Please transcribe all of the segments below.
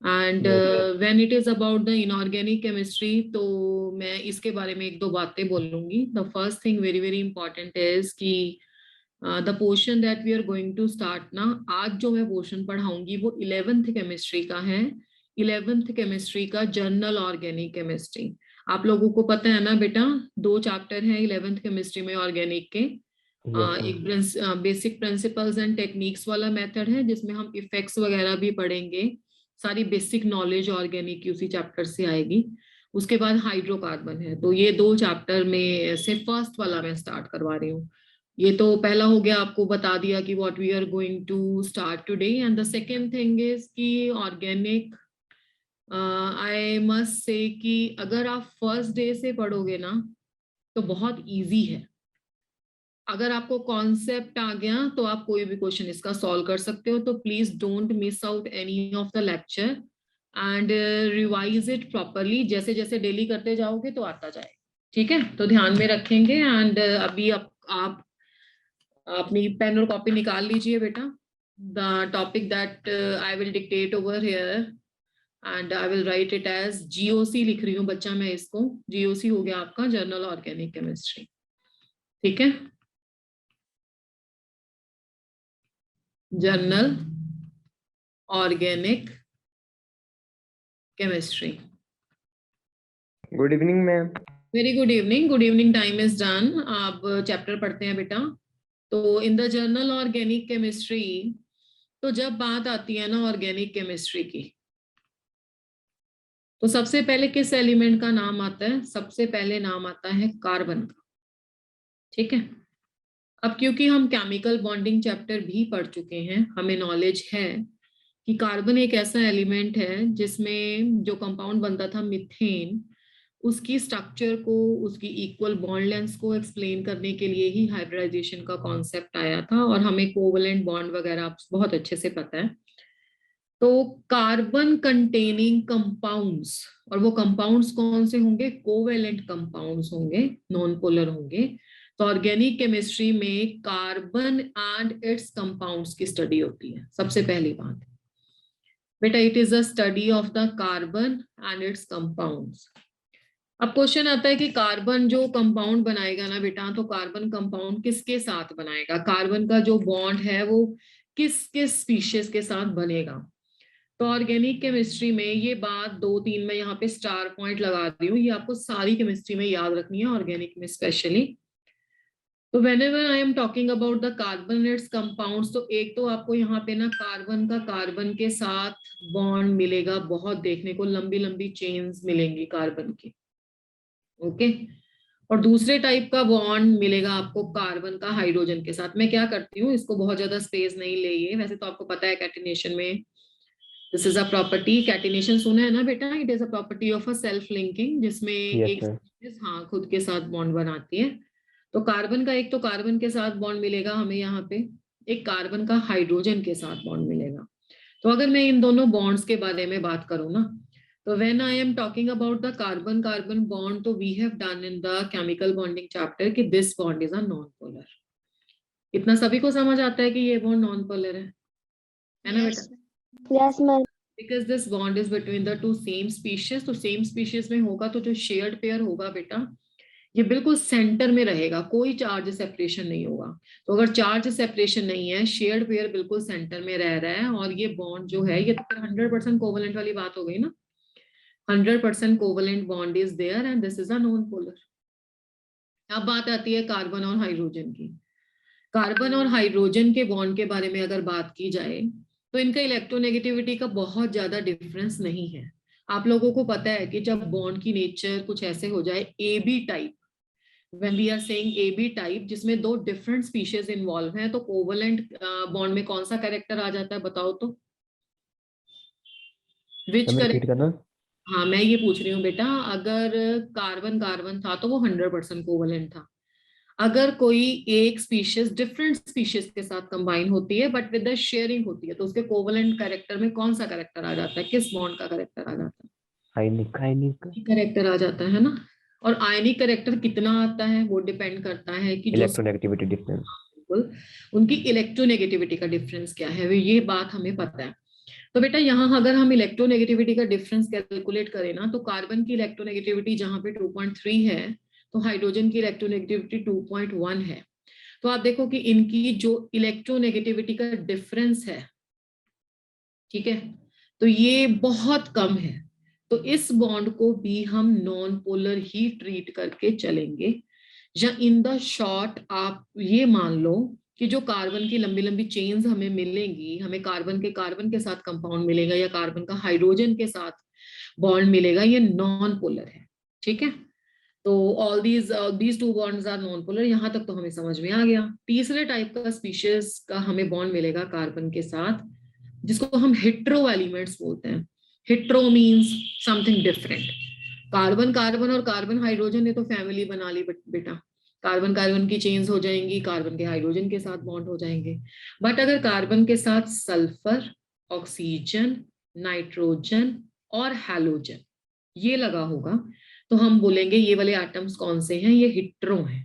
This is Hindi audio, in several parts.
And when it is about the inorganic chemistry, तो मैं इसके बारे में एक दो बातें बोलूंगी. The first thing very very important is कि the portion that we are going to start ना, आज जो मैं पोर्शन पढ़ाऊंगी वो 11th केमिस्ट्री का है. 11th केमिस्ट्री का जर्नल ऑर्गेनिक केमिस्ट्री. आप लोगों को पता है ना बेटा, 2 चैप्टर हैं 11th केमिस्ट्री में ऑर्गेनिक के. एक बेसिक प्रिंसिपल्स एंड टेक्निक्स वाला मेथड है जिसमें हम इफेक्ट्स वगैरह भी पढ़ेंगे. सारी बेसिक नॉलेज ऑर्गेनिक की उसी चैप्टर से आएगी. उसके बाद हाइड्रोकार्बन है. तो ये 2 चैप्टर में से फर्स्ट वाला मैं स्टार्ट करवा रही हूँ. ये तो पहला हो गया, आपको बता दिया कि what we are going to start today. And the second thing is कि ऑर्गेनिक, आई मस्ट से कि अगर आप फर्स्ट डे से पढ़ोगे ना तो बहुत इजी है. अगर आपको कॉन्सेप्ट आ गया तो आप कोई भी क्वेश्चन इसका सॉल्व कर सकते हो. तो please don't miss out any of the lecture and revise it properly. जैसे जैसे डेली करते जाओगे तो आता जाए. ठीक है, तो ध्यान में रखेंगे. एंड अभी आप अपनी पेन और कॉपी निकाल लीजिए बेटा. The topic that I will dictate over here and I will write it as GOC लिख रही हूँ बच्चा मैं इसको. जीओसी हो गया आपका जर्नल ऑर्गेनिक केमिस्ट्री. ठीक है, journal organic chemistry. Good evening ma'am. Very good evening. Good evening time is done. आप चैप्टर पढ़ते हैं बेटा. तो in the journal organic chemistry, तो जब बात आती है ना ऑर्गेनिक केमिस्ट्री की, तो सबसे पहले किस एलिमेंट का नाम आता है? सबसे पहले नाम आता है कार्बन का. ठीक है, अब क्योंकि हम केमिकल बॉन्डिंग चैप्टर भी पढ़ चुके हैं, हमें नॉलेज है कि कार्बन एक ऐसा एलिमेंट है जिसमें जो कंपाउंड बनता था मीथेन, उसकी स्ट्रक्चर को, उसकी इक्वल बॉन्ड लेंथ को एक्सप्लेन करने के लिए ही हाइब्रिडाइजेशन का कॉन्सेप्ट आया था. और हमें कोवलेंट बॉन्ड वगैरह बहुत अच्छे से पता है. तो कार्बन कंटेनिंग कंपाउंड्स, और वो कंपाउंड्स कौन से होंगे? कोवेलेंट कंपाउंड्स होंगे, नॉन पोलर होंगे. तो ऑर्गेनिक केमिस्ट्री में कार्बन एंड इट्स कंपाउंड्स की स्टडी होती है. सबसे पहली बात बेटा, it is a study of the carbon and it's compounds. अब क्वेश्चन आता है कि कार्बन जो कंपाउंड बनाएगा ना बेटा, तो कार्बन कंपाउंड किसके साथ बनाएगा? कार्बन का जो बॉन्ड है वो किस किस स्पीशीज के साथ बनेगा? तो ऑर्गेनिक केमिस्ट्री में ये बात 2-3 मैं यहाँ पे स्टार पॉइंट लगा रही हूँ. ये आपको सारी केमिस्ट्री में याद रखनी है, ऑर्गेनिक में स्पेशली. तो whenever I am talking about the carbon its compounds, तो एक तो आपको यहाँ पे ना कार्बन का कार्बन के साथ बॉन्ड मिलेगा. बहुत देखने को लंबी लंबी चेन्स मिलेंगी कार्बन की. ओके, और दूसरे टाइप का बॉन्ड मिलेगा आपको कार्बन का हाइड्रोजन के साथ. मैं क्या करती हूँ, इसको बहुत ज्यादा स्पेस नहीं लेंगे. वैसे तो आपको पता है कैटिनेशन में this is a property. Catenation सुना है ना बेटा? It is a property of a self linking, जिसमें एक हाँ खुद के साथ बॉन्ड बनाती है. तो कार्बन का एक तो कार्बन के साथ बॉन्ड मिलेगा हमें यहाँ पे, एक कार्बन का हाइड्रोजन के साथ बॉन्ड मिलेगा. तो अगर मैं इन दोनों बॉन्ड्स के बारे में बात करूँ ना, तो when I am talking about the carbon carbon bond, तो we have done in the chemical bonding chapter कि this bond is a non polar. इतना सभी को समझ आता है कि ये बॉन्ड नॉन पोलर है ना बेटा? Yes ma'am. Because this bond is between the two same species. तो सेम स्पीशीज में होगा तो जो शेयर्ड पेयर होगा बेटा, ये बिल्कुल सेंटर में रहेगा, कोई चार्ज सेपरेशन नहीं होगा. तो अगर चार्ज सेपरेशन नहीं है, शेयर्ड पेयर बिल्कुल सेंटर में रह रहा है, और ये बॉन्ड जो है ये तो 100% कोवलेंट वाली बात हो गई ना. 100% covalent bond is there and this is a non polar. अब बात आती है कार्बन और हाइड्रोजन की. कार्बन और हाइड्रोजन के बॉन्ड के बारे में अगर बात की जाए, तो इनका इलेक्ट्रोनेगेटिविटी का बहुत ज्यादा डिफरेंस नहीं है. आप लोगों को पता है कि जब बॉन्ड की नेचर कुछ ऐसे हो जाए, A B type, when we are saying AB type, जिसमें 2 डिफरेंट स्पीशीज इन्वॉल्व हैं, तो कोवलेंट बॉन्ड में कौन सा कैरेक्टर आ जाता है बताओ तो? विच करेक्टर? हाँ मैं ये पूछ रही हूँ बेटा, अगर कार्बन कार्बन था तो वो 100% कोवलेंट था. अगर कोई एक स्पीशीज डिफरेंट स्पीशीज के साथ कंबाइन होती है बट विद द शेयरिंग होती है, तो उसके कोवलेंट कैरेक्टर में कौन सा कैरेक्टर आ जाता है? किस बॉन्ड का कैरेक्टर आ जाता है? आयनिक कैरेक्टर आ जाता है ना. और आयनिक कैरेक्टर कितना आता है वो डिपेंड करता है कि जो इलेक्ट्रोनेगेटिविटी डिफरेंस, उनकी इलेक्ट्रोनेगेटिविटी का डिफरेंस क्या है, ये बात हमें पता है. तो बेटा यहाँ अगर हम इलेक्ट्रोनेगेटिविटी का डिफरेंस कैलकुलेट करें ना, तो कार्बन की इलेक्ट्रोनेगेटिविटी जहाँ पे 2.3 है, तो हाइड्रोजन की इलेक्ट्रोनेगेटिविटी 2.1 है। तो आप देखो कि इनकी जो इलेक्ट्रोनेगेटिविटी का डिफरेंस है, ठीक है, तो ये बहुत कम है। तो इस बॉन्ड को भी हम नॉन पोलर ही ट्रीट करके चलेंगे। या इन द शॉर्ट आप ये मान लो कि जो कार्बन की लंबी लंबी चेन्स हमें मिलेंगी, हमें कार्बन के साथ कंपाउंड मिलेगा या कार्बन का हाइड्रोजन के साथ बॉन्ड मिलेगा, ये नॉन पोलर है। ठीक है, तो all these two bonds are non polar. यहां तक तो हमें समझ में आ गया। तीसरे टाइप का स्पीशीज का हमें बॉन्ड मिलेगा कार्बन के साथ, जिसको हम हेट्रो एलिमेंट्स बोलते हैं। Hetero means something different. Carbon carbon और कार्बन हाइड्रोजन ने तो फैमिली बना ली बेटा, कार्बन कार्बन की चेन्स हो जाएंगी, कार्बन के हाइड्रोजन के साथ बॉन्ड हो जाएंगे। बट अगर कार्बन के साथ सल्फर, ऑक्सीजन, नाइट्रोजन और हैलोजन ये लगा होगा, तो हम बोलेंगे ये वाले एटम्स कौन से हैं, ये हेट्रो हैं,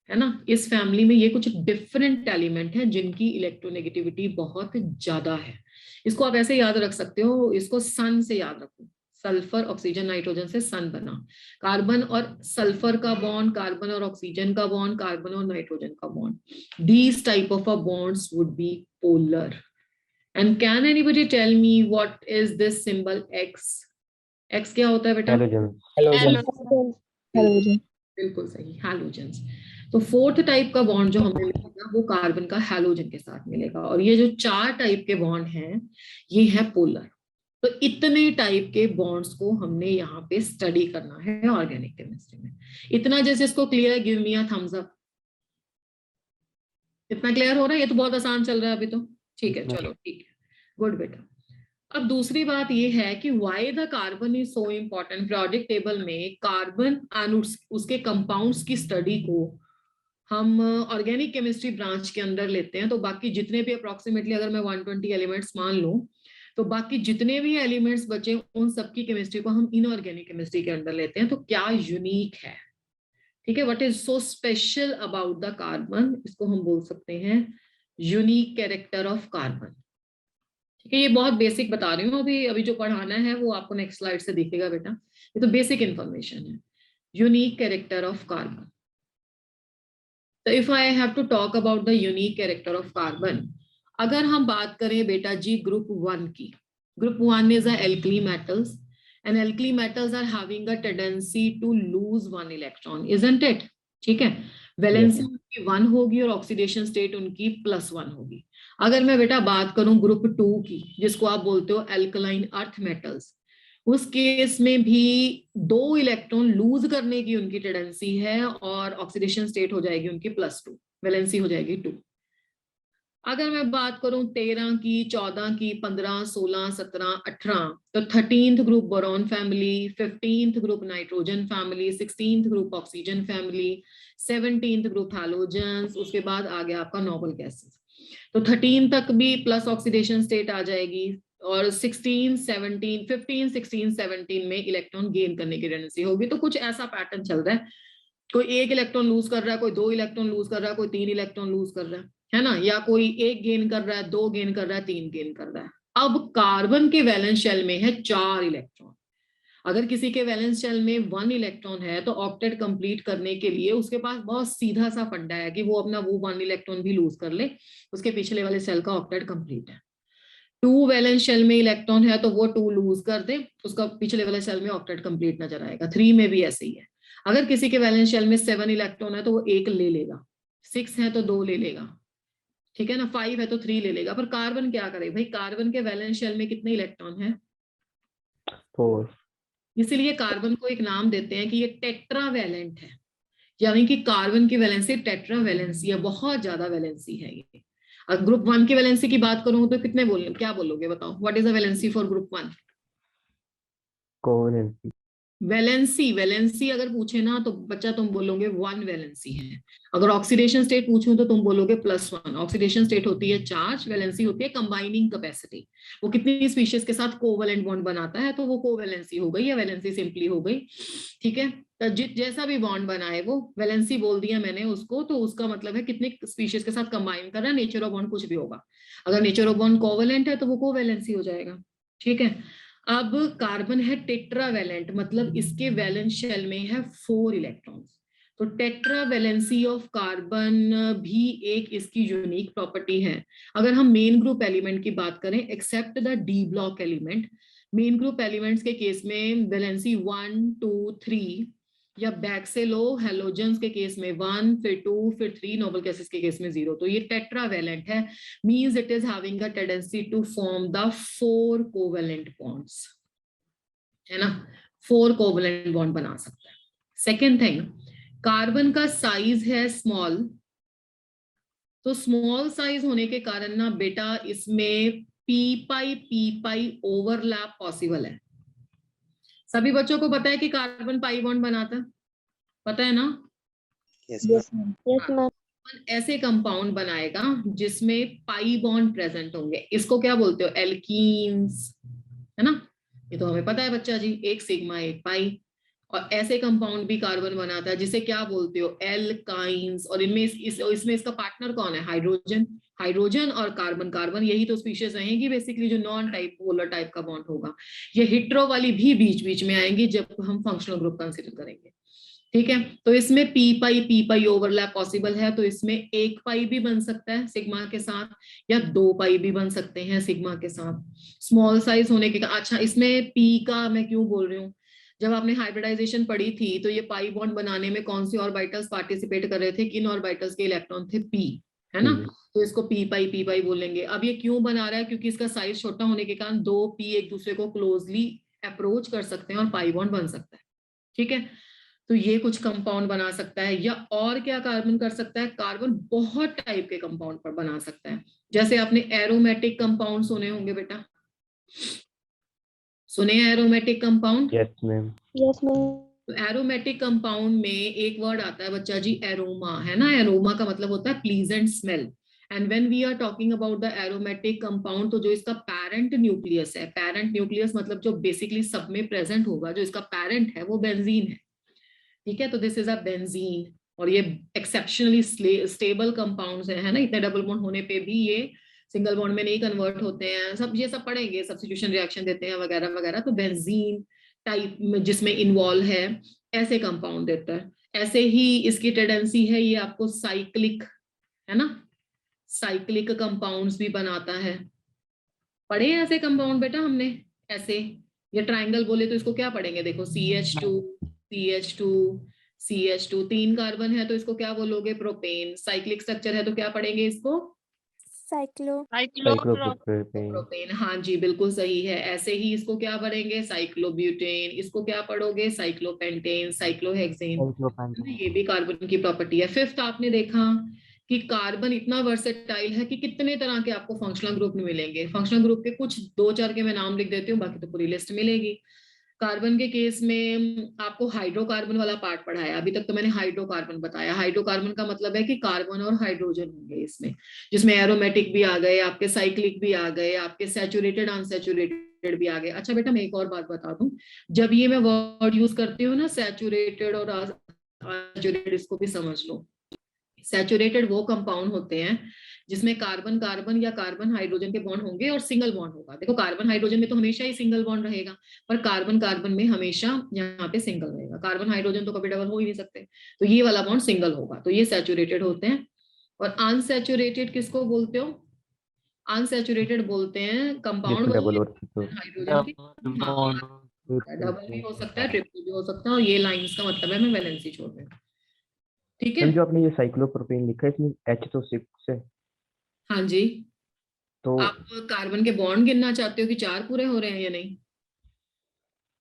है ना। इस फैमिली में ये कुछ डिफरेंट एलिमेंट हैं जिनकी इलेक्ट्रोनेगेटिविटी बहुत ज्यादा है। इसको आप ऐसे याद रख सकते हो, इसको सन से याद रखो। सल्फर, ऑक्सीजन, नाइट्रोजन से सन बना। कार्बन और सल्फर का बॉन्ड, कार्बन और ऑक्सीजन का बॉन्ड, कार्बन और नाइट्रोजन का bond, these type of bonds would be polar. And can anybody tell me what is this symbol X? X क्या होता है बेटा? हेलोजन। बिल्कुल सही, हैलोजेंस। तो फोर्थ टाइप का बॉन्ड जो हमें मिलेगा वो कार्बन का हैलोजन के साथ मिलेगा। और ये जो 4 टाइप के बॉन्ड हैं ये है पोलर। तो इतने टाइप के बॉन्ड्स को हमने यहाँ पे स्टडी करना है ऑर्गेनिक केमिस्ट्री में। इतना जैसे इसको क्लियर है, give me a thumbs up. इतना क्लियर हो रहा है? ये तो बहुत आसान चल रहा है अभी तो। ठीक है, चलो ठीक है, गुड बेटा। अब दूसरी बात ये है कि why the carbon is so important. Periodic table में कार्बन एंड उसके कंपाउंड्स की स्टडी को हम ऑर्गेनिक केमिस्ट्री ब्रांच के अंदर लेते हैं। तो बाकी जितने भी अप्रोक्सीमेटली अगर मैं 120 एलिमेंट्स मान लूं, तो बाकी जितने भी एलिमेंट्स बचे उन सबकी केमिस्ट्री को हम इनऑर्गेनिक केमिस्ट्री के अंदर लेते हैं। तो क्या यूनिक है, ठीक है, what is so special about the carbon, इसको हम बोल सकते हैं यूनिक कैरेक्टर ऑफ कार्बन। ठीक है, ये बहुत बेसिक बता रही हूँ, अभी अभी जो पढ़ाना है वो आपको नेक्स्ट स्लाइड से दिखेगा बेटा। ये तो बेसिक इंफॉर्मेशन है, यूनिक कैरेक्टर ऑफ कार्बन। तो if I have to talk about the unique character of carbon, अगर हम बात करें बेटा जी ग्रुप 1 की, group 1 is alkali metals and alkali metals are having a tendency to lose 1 electron, isn't it? ठीक है, वैलेंसी उनकी 1 होगी और ऑक्सीडेशन स्टेट उनकी +1 होगी। अगर मैं बेटा बात करूं ग्रुप 2 की, जिसको आप बोलते हो एल्कलाइन अर्थ मेटल्स, उस केस में भी 2 इलेक्ट्रॉन लूज करने की उनकी टेंडेंसी है और ऑक्सीडेशन स्टेट हो जाएगी उनकी +2, वैलेंसी हो जाएगी 2। अगर मैं बात करूं 13 की, 14 की, 15, 16, 17, 18, तो 13th group boron family, 15th group nitrogen family, 16th group oxygen family, 17th group halogens, उसके बाद आ गया आपका नोबल गैसेस। तो 13 तक भी प्लस ऑक्सीडेशन स्टेट आ जाएगी और 16, 17, 15, 16, 17 में इलेक्ट्रॉन गेन करने की टेंडेंसी होगी। तो कुछ ऐसा पैटर्न चल रहा है, कोई 1 इलेक्ट्रॉन लूज कर रहा है, कोई 2 इलेक्ट्रॉन लूज कर रहा है, कोई 3 इलेक्ट्रॉन लूज कर रहा है ना, या कोई 1 गेन कर रहा है, 2 गेन कर रहा है, 3 गेन कर रहा है। अब कार्बन के वैलेंस शेल में है 4 इलेक्ट्रॉन। अगर किसी के वैलेंस शेल में 1 इलेक्ट्रॉन है तो ऑक्टेट कंप्लीट करने के लिए उसके पास बहुत सीधा सा फंडा है कि वो अपना वो 1 इलेक्ट्रॉन भी लूज कर ले, उसके पिछले वाले सेल का ऑक्टेट कंप्लीट है। 2 वैलेंस शेल में इलेक्ट्रॉन है तो वो 2 लूज कर दे, उसका पिछले वाले सेल में ऑक्टेट कंप्लीट नजर आएगा। 3 में भी ऐसे ही है। अगर किसी के वैलेंस शेल में 7 इलेक्ट्रॉन है तो वो 1 ले लेगा, 6 है तो 2 ले लेगा, ठीक है ना, 5 है तो 3 ले लेगा। पर कार्बन क्या करे भाई, कार्बन के वैलेंस शेल में कितने इलेक्ट्रॉन है? 4। इसीलिए कार्बन को एक नाम देते हैं कि ये टेट्रावैलेंट है, यानी कि कार्बन की वैलेंसी टेट्रावैलेंसी है, बहुत ज्यादा वैलेंसी है ये। अगर ग्रुप 1 की वैलेंसी की बात करूं तो कितने क्या बोलोगे बताओ, what is the valency for group 1? Covalency valency अगर पूछे ना तो बच्चा तुम बोलोगे 1 वैलेंसी है। अगर ऑक्सीडेशन स्टेट पूछूं तो तुम बोलोगे +1। ऑक्सीडेशन स्टेट होती है चार्ज, वैलेंसी होती है कंबाइनिंग कैपेसिटी, वो कितनी स्पीशीज के साथ कोवैलेंट बॉन्ड बनाता है, तो वो कोवैलेंसी हो गई या वैलेंसी सिंपली हो गई। ठीक है, तो जैसा भी बॉन्ड बना है वो वैलेंसी बोल दिया मैंने उसको, तो उसका मतलब है कितने स्पीशीज के साथ कंबाइन कर रहा है, नेचर ऑफ बॉन्ड कुछ भी होगा। अगर नेचर ऑफ बॉन्ड कोवैलेंट है तो वो कोवैलेंसी हो जाएगा। ठीक है, अब कार्बन है टेट्रावैलेंट, मतलब इसके वैलेंस शेल में है 4 इलेक्ट्रॉन्स। तो टेट्रावैलेंसी ऑफ कार्बन भी एक इसकी यूनिक प्रॉपर्टी है। अगर हम मेन ग्रुप एलिमेंट की बात करें, except the D block element, main group elements के केस में वैलेंसी 1 2 3, या बैक से लो हेलोजेंस के केस में 1, फिर 2, फिर 3, नोबल गैसेस के केस में 0। तो ये टेट्रावैलेंट है, means it is having a tendency to form the 4 covalent bonds, है ना, 4 कोवैलेंट बॉन्ड बना सकता है। सेकेंड थिंग, कार्बन का साइज है स्मॉल, तो स्मॉल साइज होने के कारण ना बेटा इसमें पी पाई ओवरलैप पॉसिबल है। सभी बच्चों को पता है कि कार्बन पाई बॉन्ड बनाता है, पता है ना? Yes ma'am. ऐसे कंपाउंड बनाएगा जिसमें पाई बॉन्ड प्रेजेंट होंगे, इसको क्या बोलते हो, एल्कीन्स, है ना, ये तो हमें पता है बच्चा जी, एक सिग्मा एक पाई। और ऐसे कंपाउंड भी कार्बन बनाता है जिसे क्या बोलते हो, एल्काइंस। और इनमें इसमें इसका पार्टनर कौन है, हाइड्रोजन। हाइड्रोजन और कार्बन, कार्बन यही तो स्पीशीज रहेंगी बेसिकली जो नॉन टाइप पोलर टाइप का बॉन्ड होगा। ये हिट्रो वाली भी बीच बीच में आएंगी जब हम फंक्शनल ग्रुप कंसिडर करेंगे। ठीक है, तो इसमें पी पाई ओवरलैप पॉसिबल है, तो इसमें 1 पाई भी बन सकता है सिग्मा के साथ, या 2 पाई भी बन सकते हैं सिग्मा के साथ, स्मॉल साइज होने के। अच्छा, इसमें पी का मैं क्यों बोल रही हूँ, जब आपने हाइब्रिडाइजेशन पढ़ी थी तो ये पाई बॉन्ड बनाने में कौन सी ऑर्बिटल्स पार्टिसिपेट कर रहे थे, किन ऑर्बिटल्स के इलेक्ट्रॉन थे, पी, है ना, तो इसको पी पाई बोलेंगे। अब ये क्यों बना रहा है, क्योंकि इसका साइज छोटा होने के कारण 2 पी एक दूसरे को क्लोजली अप्रोच कर सकते हैं और पाई बॉन्ड बन सकता है। ठीक है, तो ये कुछ कंपाउंड बना सकता है। या और क्या कार्बन कर सकता है, कार्बन बहुत टाइप के कंपाउंड पर बना सकता है। जैसे आपने एरोमेटिक कंपाउंड सुने होंगे बेटा, सुने एरोमेटिक कंपाउंड? Yes ma'am. तो एरोमेटिक कंपाउंड में एक वर्ड आता है बच्चा जी, एरोमा, है ना। एरोमा का मतलब होता है pleasant smell. And when we are talking about the aromatic compound, तो जो इसका पेरेंट न्यूक्लियस है, पेरेंट न्यूक्लियस मतलब जो बेसिकली सब में प्रेजेंट होगा, जो इसका पेरेंट है वो बेंजीन है। ठीक है, तो दिस इज अ बेंजीन, और ये एक्सेप्शनली स्टेबल कंपाउंड्स है ना, इतने डबल बॉन्ड होने पे भी ये सिंगल बॉन्ड में नहीं कन्वर्ट होते हैं, सब ये सब पढ़ेंगे, सब्स्टिट्यूशन रिएक्शन देते हैं वगैरह वगैरह। तो बेंजीन टाइप में जिसमें इन्वॉल्व है, ऐसे कंपाउंड देता है। ऐसे ही इसकी टेंडेंसी है ये आपको साइक्लिक, है ना, साइक्लिक कंपाउंड्स भी बनाता है। पढ़े ऐसे कंपाउंड बेटा हमने, ऐसे, ये ट्राइंगल बोले तो इसको क्या पढ़ेंगे, देखो CH2 CH2 CH2, 3 कार्बन है तो इसको क्या बोलोगे, प्रोपेन। साइक्लिक स्ट्रक्चर है तो क्या पढ़ेंगे इसको, साइक्लोप्रोपेन। प्रोपेन। हाँ जी, बिल्कुल सही है। ऐसे ही इसको क्या पढ़ेंगे, साइक्लोब्यूटेन। इसको क्या पढ़ोगे, साइक्लोपेंटेन, साइक्लोहेक्सेन। ये भी कार्बन की प्रॉपर्टी है। फिफ्थ, आपने देखा कि कार्बन इतना वर्सेटाइल है कि कितने तरह के आपको फंक्शनल ग्रुप मिलेंगे। फंक्शनल ग्रुप के कुछ 2-4 के मैं नाम लिख देती हूँ, बाकी तो पूरी लिस्ट मिलेगी। कार्बन के केस में आपको हाइड्रोकार्बन वाला पार्ट पढ़ाया, अभी तक तो मैंने हाइड्रोकार्बन बताया। हाइड्रोकार्बन का मतलब है कि कार्बन और हाइड्रोजन होंगे इसमें, जिसमें एरोमेटिक भी आ गए आपके, साइक्लिक भी आ गए आपके, सैचुरेटेड अनसैचुरेटेड भी आ गए। अच्छा बेटा, मैं एक और बात बता दूं, जब ये मैं वर्ड यूज करती हूँ ना सैचुरेटेड और अनसैचुरेटेड, इसको भी समझ लो। सैचुरेटेड वो कंपाउंड होते हैं जिसमें कार्बन कार्बन या कार्बन हाइड्रोजन के बॉन्ड होंगे और सिंगल बॉन्ड होगा। देखो कार्बन हाइड्रोजन में तो हमेशा ही सिंगल बॉन्ड रहेगा, पर कार्बन कार्बन में हमेशा यहाँ पे सिंगल रहेगा। कार्बन हाइड्रोजन तो कभी डबल हो ही नहीं सकते, तो ये वाला बॉन्ड सिंगल होगा, तो ये सैचुरेटेड होते हैं। और अनसैचुरेटेड किसको बोलते हो, अनसैचुरेटेड बोलते हैं कंपाउंड डबल और हाइड्रोजन के, डबल भी हो सकता है, ट्रिपल भी हो सकता है, और ये लाइंस का मतलब है मैं वैलेंसी छोड़ रही हूँ। ठीक है, मैम जो आपने ये साइक्लोप्रोपेन लिखा है इसमें H तो 6 है, हाँ जी। तो आप कार्बन के बॉन्ड गिनना चाहते हो कि 4 पूरे हो रहे हैं या नहीं?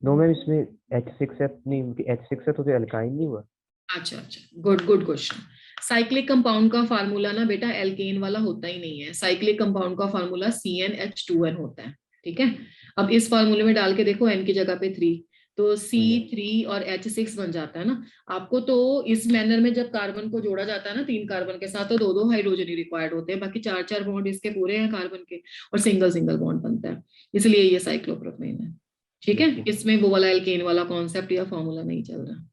नो मैम इसमें H6 है, नहीं H6 है तो एल्काइन नहीं हुआ। अच्छा अच्छा, good good question. Cyclic compound का फार्मूला ना बेटा एल्केन वाला होता ही नहीं है। साइक्लिक कंपाउंड का फार्मूला CnH2n होता है। ठीक है, अब इस फार्मूले में डाल के देखो, n की जगह पे 3, तो C3 और H6 बन जाता है ना आपको। तो इस मैनर में जब कार्बन को जोड़ा जाता है ना 3 कार्बन के साथ, तो 2 हाइड्रोजन ही रिक्वायर्ड होते हैं, बाकी 4 बॉन्ड इसके पूरे हैं कार्बन के, और सिंगल बॉन्ड बनता है, इसलिए ये साइक्लोप्रोपेन है। ठीक है, इसमें वो वाला एल्केन वाला कॉन्सेप्ट या फॉर्मूला नहीं चल रहा।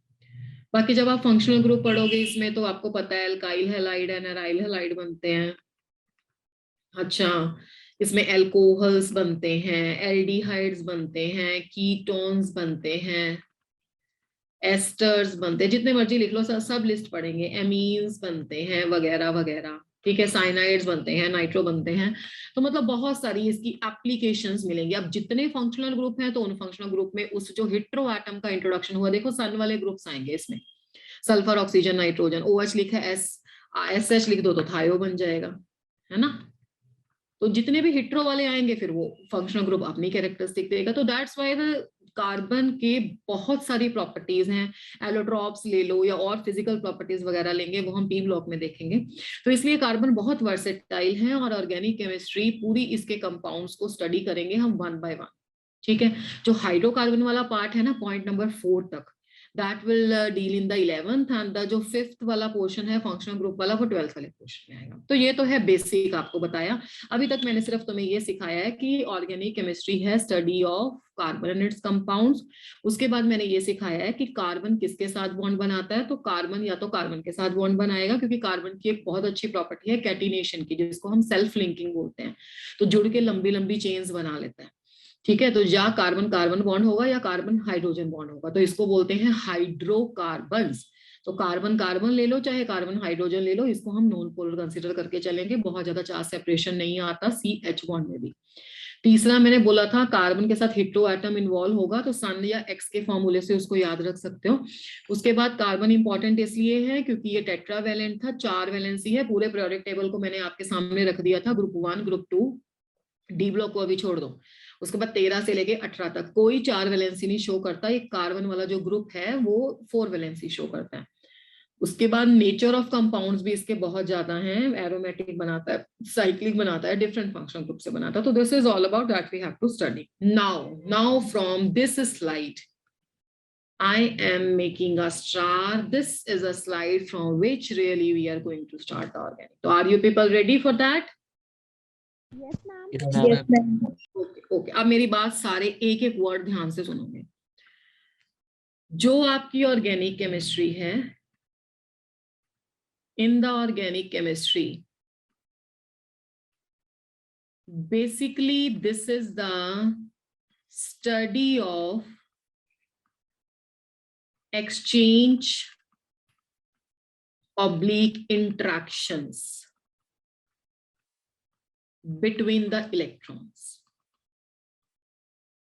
बाकी जब आप फंक्शनल ग्रुप पढ़ोगे इसमें तो आपको पता है alkyl halide and aryl halide बनते हैं। अच्छा, इसमें एल्कोहल्स बनते हैं, एल्डिहाइड्स बनते हैं, कीटोन्स बनते हैं, एस्टर्स बनते हैं, जितने मर्जी लिख लो, सब लिस्ट पढ़ेंगे, एमीन्स बनते हैं वगैरह वगैरह। ठीक है, साइनाइड्स बनते हैं, नाइट्रो बनते हैं। तो मतलब बहुत सारी इसकी एप्लीकेशंस मिलेंगी। अब जितने फंक्शनल ग्रुप हैं तो उन फंक्शनल ग्रुप में उस जो हेटेरो एटम का इंट्रोडक्शन हुआ, देखो सन वाले ग्रुप्स आएंगे इसमें, सल्फर, ऑक्सीजन, नाइट्रोजन, OH लिखा है, SH लिख दो तो थायो बन जाएगा, है ना। तो जितने भी हेटेरो वाले आएंगे फिर वो फंक्शनल ग्रुप अपनी कैरेक्टरिस्टिक देगा। तो दैट्स व्हाई द कार्बन के बहुत सारी प्रॉपर्टीज हैं, एलोट्रॉप्स ले लो या और फिजिकल प्रॉपर्टीज वगैरह लेंगे, वो हम P ब्लॉक में देखेंगे। तो इसलिए कार्बन बहुत वर्सेटाइल है, और ऑर्गेनिक केमिस्ट्री पूरी इसके कंपाउंड्स को स्टडी करेंगे हम 1 by 1। ठीक है, जो हाइड्रोकार्बन वाला पार्ट है ना पॉइंट नंबर 4 तक, that will deal in the 11th, and the जो 5th वाला पोर्शन है फंक्शनल ग्रुप वाला, वो 12th वाले पोर्शन में आएगा। तो ये तो है बेसिक आपको बताया। अभी तक मैंने सिर्फ तुम्हें ये सिखाया है कि ऑर्गेनिक केमिस्ट्री है study of carbon and it's compounds. उसके बाद मैंने ये सिखाया है कि कार्बन किसके साथ बॉन्ड बनाता है, तो कार्बन या तो कार्बन के साथ बॉन्ड बनाएगा, क्योंकि कार्बन की एक बहुत अच्छी प्रॉपर्टी है कैटिनेशन की, जिसको हम सेल्फ लिंकिंग बोलते हैं, तो जुड़ के लंबी लंबी चेन्स बना लेता है। ठीक है, तो या कार्बन कार्बन बॉन्ड होगा या कार्बन हाइड्रोजन बॉन्ड होगा, तो इसको बोलते हैं हाइड्रोकार्बन्स। तो कार्बन कार्बन ले लो चाहे कार्बन हाइड्रोजन ले लो, इसको हम नॉन पोलर कंसीडर करके चलेंगे, बहुत ज्यादा चार्ज सेपरेशन नहीं आता CH बॉन्ड में भी। तीसरा मैंने बोला था कार्बन के साथ हेटेरो एटम इन्वॉल्व होगा, तो सन या X के फॉर्मूले से उसको याद रख सकते हो। उसके बाद कार्बन इंपॉर्टेंट इसलिए है क्योंकि ये टेट्रावैलेंट था, 4 वैलेंसी है, पूरे पीरियोडिक टेबल को मैंने आपके सामने रख दिया था, ग्रुप 1 ग्रुप 2, डी ब्लॉक को अभी छोड़ दो। उसके बाद 13 से लेके 18 तक कोई 4 वैलेंसी नहीं शो करता, एक कार्बन वाला जो ग्रुप है वो 4 वैलेंसी शो करता है। उसके बाद नेचर ऑफ कंपाउंड्स भी इसके बहुत ज्यादा हैं, एरोमेटिक बनाता है, साइक्लिक बनाता है, डिफरेंट फंक्शनल ग्रुप से बनाता है। तो this is all about that we have to study. Now from this slide I am making a star. This is a slide from which really we are going to start the organic. So are you people ready for that? Yes, ma'am. Yes, ma'am. Okay, अब मेरी बात सारे एक एक वर्ड ध्यान से सुनोगे। जो आपकी ऑर्गेनिक केमिस्ट्री है, in the organic chemistry basically this is the study of exchange oblique interactions between the electrons.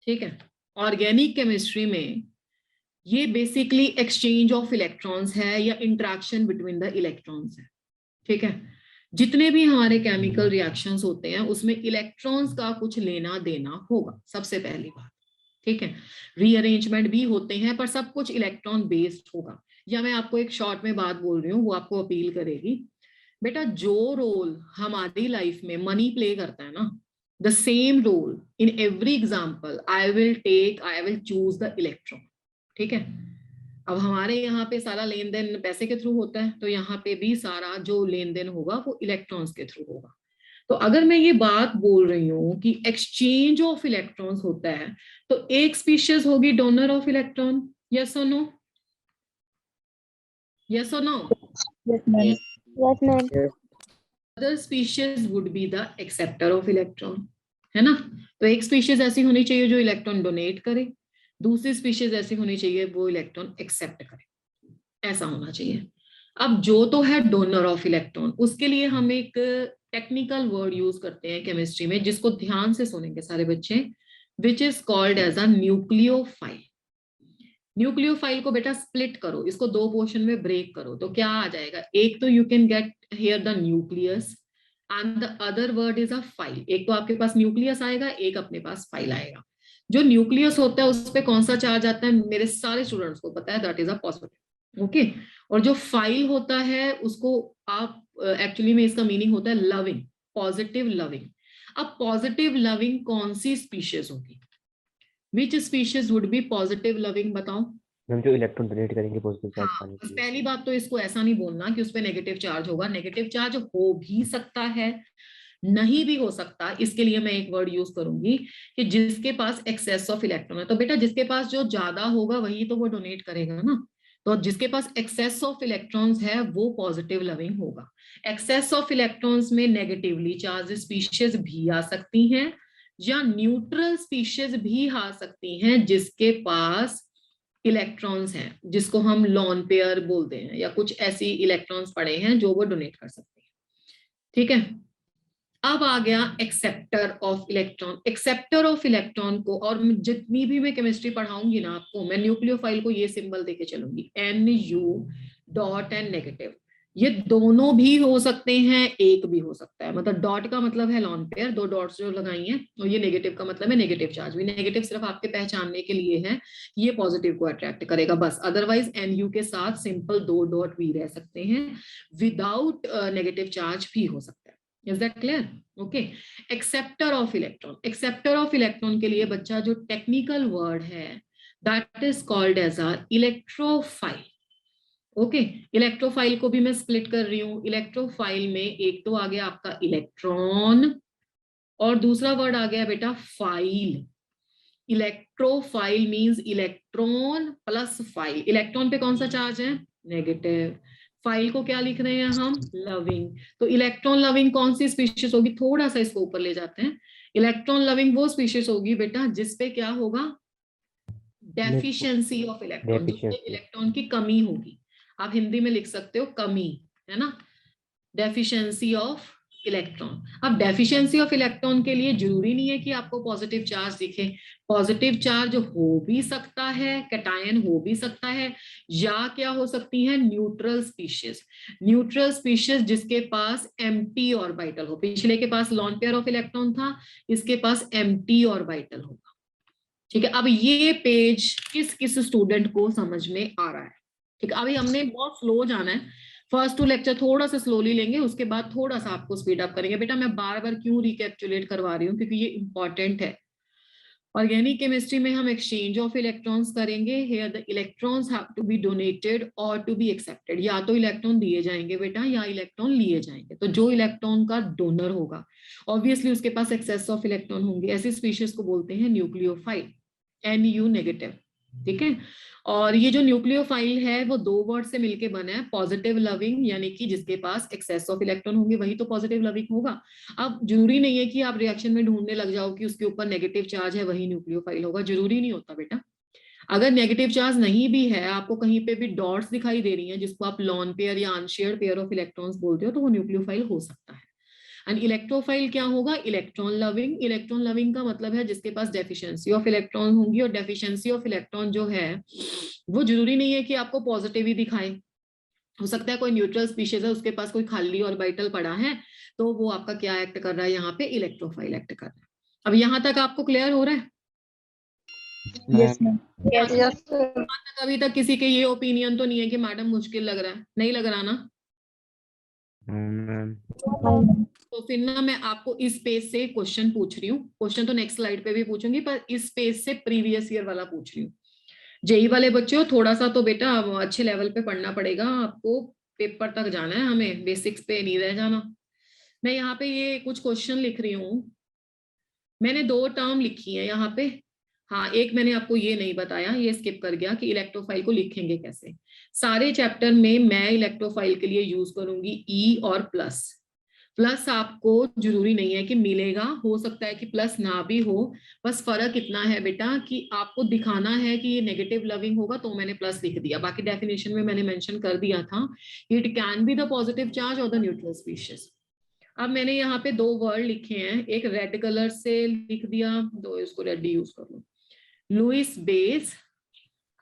ठीक है, ऑर्गेनिक केमिस्ट्री में ये बेसिकली एक्सचेंज ऑफ इलेक्ट्रॉन्स है या इंटरेक्शन बिटवीन द इलेक्ट्रॉन्स है। ठीक है, जितने भी हमारे केमिकल रिएक्शंस होते हैं उसमें इलेक्ट्रॉन्स का कुछ लेना देना होगा, सबसे पहली बात। ठीक है, रीअरेंजमेंट भी होते हैं पर सब कुछ इलेक्ट्रॉन बेस्ड होगा। या मैं आपको एक शॉर्ट में बात बोल रही हूँ, वो आपको अपील करेगी। बेटा, जो रोल हमारी लाइफ में मनी प्ले करता है ना, the same role in every example I will choose the electron। ठीक है, अब हमारे यहाँ पे सारा लेन देन पैसे के थ्रू होता है, तो यहाँ पे भी सारा जो लेन देन होगा वो इलेक्ट्रॉन्स के थ्रू होगा। तो अगर मैं ये बात बोल रही हूँ कि एक्सचेंज ऑफ इलेक्ट्रॉन्स होता है, तो एक स्पीशीज होगी डोनर ऑफ इलेक्ट्रॉन, यस और नो? यस और no? Yes, ma'am. Yes, ma'am. Other species would be the acceptor of electron, है ना। तो एक स्पीशीज ऐसी होनी चाहिए जो इलेक्ट्रॉन डोनेट करे, दूसरी स्पीशीज ऐसी होनी चाहिए वो इलेक्ट्रॉन एक्सेप्ट करे, ऐसा होना चाहिए। अब जो तो है डोनर ऑफ इलेक्ट्रॉन, उसके लिए हम एक टेक्निकल वर्ड यूज करते हैं केमिस्ट्री में, जिसको ध्यान से सुनेंगे सारे बच्चे, which is called as a nucleophile. Nucleophile को बेटा स्प्लिट करो, इसको 2 पोर्शन में ब्रेक करो, तो क्या आ जाएगा? एक तो you can get here the nucleus and the other word is a file. एक तो आपके पास न्यूक्लियस आएगा, एक अपने पास फाइल आएगा। जो न्यूक्लियस होता है उस पर कौन सा चार्ज आता है, मेरे सारे स्टूडेंट्स को पता है, that is a positive. Okay, और जो फाइल होता है उसको आप एक्चुअली में इसका मीनिंग होता है लविंग, पॉजिटिव लविंग। अब पॉजिटिव लविंग कौन सी स्पीशीज होगी? Which species would be positive loving, बताओ। मैम जो इलेक्ट्रॉन डोनेट करेंगे पॉजिटिव चार्ज हाँ, पाने बस के लिए। पहली बात तो इसको ऐसा नहीं बोलना कि उस पर नेगेटिव चार्ज होगा, नेगेटिव चार्ज हो भी सकता है, नहीं भी हो सकता। इसके लिए मैं एक वर्ड यूज करूंगी कि जिसके पास एक्सेस ऑफ इलेक्ट्रॉन है। तो बेटा जिसके पास जो ज्यादा होगा वही तो वो डोनेट करेगा ना, तो जिसके पास एक्सेस ऑफ इलेक्ट्रॉन्स है वो पॉजिटिव लविंग होगा। एक्सेस ऑफ इलेक्ट्रॉन्स में नेगेटिवली चार्ज स्पीशीज भी आ सकती हैं या न्यूट्रल स्पीशीज भी आ सकती हैं जिसके पास इलेक्ट्रॉन्स हैं, जिसको हम लॉन पेयर बोलते हैं, या कुछ ऐसी इलेक्ट्रॉन्स पड़े हैं जो वो डोनेट कर सकते हैं। ठीक है, अब आ गया acceptor of electron. Acceptor of electron को, और जितनी भी मैं केमिस्ट्री पढ़ाऊंगी ना आपको, मैं न्यूक्लियोफाइल को ये सिंबल देके चलूंगी, NU डॉट एंड नेगेटिव। ये दोनों भी हो सकते हैं, एक भी हो सकता है। मतलब डॉट का मतलब है लॉन पेयर, दो डॉट्स जो लगाई हैं, और ये नेगेटिव का मतलब है नेगेटिव चार्ज। भी नेगेटिव सिर्फ आपके पहचानने के लिए है, ये पॉजिटिव को अट्रैक्ट करेगा बस। अदरवाइज NU के साथ सिंपल दो डॉट भी रह सकते हैं, विदाउट नेगेटिव चार्ज भी हो सकता है। Is that clear? Okay. Acceptor of electron. Acceptor of electron के लिए बच्चा जो टेक्निकल वर्ड है, that is called as a electrophile. Okay, electrophile को भी मैं स्प्लिट कर रही हूँ। इलेक्ट्रोफाइल में एक तो आ गया आपका इलेक्ट्रॉन, और दूसरा वर्ड आ गया बेटा file. Electrophile means electron plus file. Electron पे कौन सा चार्ज है? नेगेटिव। फाइल को क्या लिख रहे हैं हम? लविंग। तो इलेक्ट्रॉन लविंग कौन सी स्पीशीज होगी? थोड़ा सा इसको ऊपर ले जाते हैं। इलेक्ट्रॉन लविंग वो स्पीशीज होगी बेटा जिसपे क्या होगा? डेफिशिएंसी ऑफ इलेक्ट्रॉन, जिसमें इलेक्ट्रॉन की कमी होगी। आप हिंदी में लिख सकते हो कमी, है ना, डेफिशिएंसी ऑफ इलेक्ट्रॉन। अब डेफिशिएंसी ऑफ इलेक्ट्रॉन के लिए जरूरी नहीं है कि आपको पॉजिटिव चार्ज दिखे। पॉजिटिव चार्ज हो भी सकता है, कैटायन हो भी सकता है, या क्या हो सकती है? Neutral species. न्यूट्रल स्पीशीज जिसके पास एम्प्टी ऑर्बिटल हो। पिछले के पास लॉन पेयर ऑफ इलेक्ट्रॉन था, इसके पास एम्प्टी ऑर्बिटल होगा। ठीक है, अब ये पेज किस किस स्टूडेंट को समझ में आ रहा है? ठीक है, अभी हमने बहुत स्लो जाना है। फर्स्ट टू लेक्चर थोड़ा सा स्लोली लेंगे, उसके बाद थोड़ा सा आपको स्पीड अप करेंगे। बेटा मैं बार बार क्यों रिकैप्चुलेट करवा रही हूँ? क्योंकि ये इंपॉर्टेंट है। ऑर्गेनिक केमिस्ट्री में हम एक्सचेंज ऑफ इलेक्ट्रॉन्स करेंगे। Here the electrons have to be donated और टू बी एक्सेप्टेड। या तो इलेक्ट्रॉन दिए जाएंगे बेटा, या इलेक्ट्रॉन लिए जाएंगे। तो जो इलेक्ट्रॉन का डोनर होगा ऑब्वियसली उसके पास एक्सेस ऑफ इलेक्ट्रॉन होंगे। ऐसी स्पीशीज को बोलते हैं न्यूक्लियोफाइल, NU नेगेटिव। ठीक है, और ये जो न्यूक्लियोफाइल है वो दो वर्ड से मिलके बना है, पॉजिटिव लविंग, यानी कि जिसके पास एक्सेस ऑफ इलेक्ट्रॉन होंगे वही तो पॉजिटिव लविंग होगा। अब जरूरी नहीं है कि आप रिएक्शन में ढूंढने लग जाओ कि उसके ऊपर नेगेटिव चार्ज है वही न्यूक्लियोफाइल होगा, जरूरी नहीं होता बेटा। अगर नेगेटिव चार्ज नहीं भी है, आपको कहीं पे भी डॉट्स दिखाई दे रही हैं जिसको आप लॉन पेयर या अनशेयर्ड पेयर ऑफ इलेक्ट्रॉन्स बोलते हो, तो वो न्यूक्लियोफाइल हो सकता है। एंड इलेक्ट्रोफाइल क्या होगा? Electron loving. इलेक्ट्रॉन लविंग का मतलब है जिसके पास डेफिशिएंसी ऑफ इलेक्ट्रॉन होंगी, और डेफिशिएंसी ऑफ इलेक्ट्रॉन जो है वो जरूरी नहीं है कि आपको पॉजिटिव ही दिखाए। हो सकता है कोई न्यूट्रल स्पीशीज है, उसके पास कोई खाली ऑर्बिटल पड़ा है, तो वो आपका क्या एक्ट कर रहा है? यहाँ पे इलेक्ट्रोफाइल एक्ट कर रहा है। अब यहाँ तक आपको क्लियर हो रहा है? Yes ma'am. यस अभी तक किसी के ये ओपिनियन तो नहीं है कि मैडम मुश्किल लग रहा है? नहीं लग रहा ना? तो फिर ना मैं आपको इस पेज से क्वेश्चन पूछ रही हूँ। क्वेश्चन तो नेक्स्ट स्लाइड पे भी पूछूंगी, पर इस पेज से प्रीवियस ईयर वाला पूछ रही हूँ। जेई वाले बच्चे हो, थोड़ा सा तो बेटा अच्छे लेवल पे पढ़ना पड़ेगा आपको, पेपर तक जाना है हमें, बेसिक्स पे नहीं रह जाना। मैं यहाँ पे ये कुछ क्वेश्चन लिख रही हूँ। मैंने दो टर्म लिखी है यहाँ पे। हाँ, एक मैंने आपको ये नहीं बताया, ये स्किप कर गया कि इलेक्ट्रोफाइल को लिखेंगे कैसे। सारे चैप्टर में मैं इलेक्ट्रोफाइल के लिए यूज करूंगी E और प्लस। प्लस आपको जरूरी नहीं है कि मिलेगा, हो सकता है कि प्लस ना भी हो। बस फर्क इतना है बेटा कि आपको दिखाना है कि ये नेगेटिव लविंग होगा, तो मैंने प्लस लिख दिया। बाकी डेफिनेशन में मैंने मेंशन कर दिया था, it can be the positive charge और द न्यूट्रल स्पीशीज। अब मैंने यहाँ पे दो वर्ड लिखे हैं, एक रेड कलर से लिख दिया, दो इसको रेड यूज कर लो, Lewis base,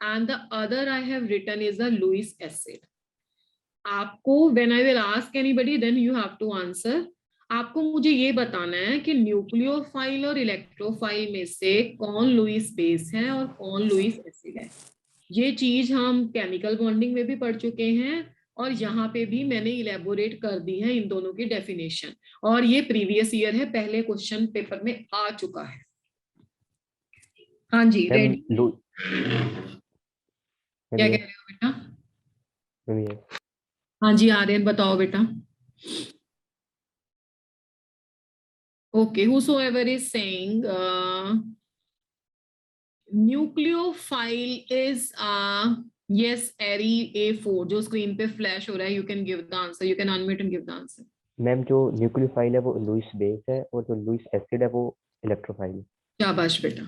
and the other I have written is the Lewis acid. आपको when I will ask anybody then you have to answer. आपको मुझे ये बताना है कि न्यूक्लियोफाइल और इलेक्ट्रोफाइल में से कौन लुईस बेस है और कौन लुईस एसिड है। ये चीज हम केमिकल बॉन्डिंग में भी पढ़ चुके हैं, और यहाँ पे भी मैंने इलेबोरेट कर दी है इन दोनों की डेफिनेशन, और ये प्रीवियस ईयर है, पहले क्वेश्चन पेपर में आ चुका है। हाँ जी, मैम रेडी। लो क्या कह रहे हो बेटा? मैम ये हाँ जी आर्यन, बताओ बेटा। Okay, whosoever is saying nucleophile is yes, Ari A4 जो स्क्रीन पे फ्लैश हो रहा है, you can give the answer, you can unmute and give the answer. Ma'am जो न्यूक्लियोफाइल है वो लुईस बेस है और जो लुईस एसिड है वो इलेक्ट्रोफाइल है। शाबाश बेटा,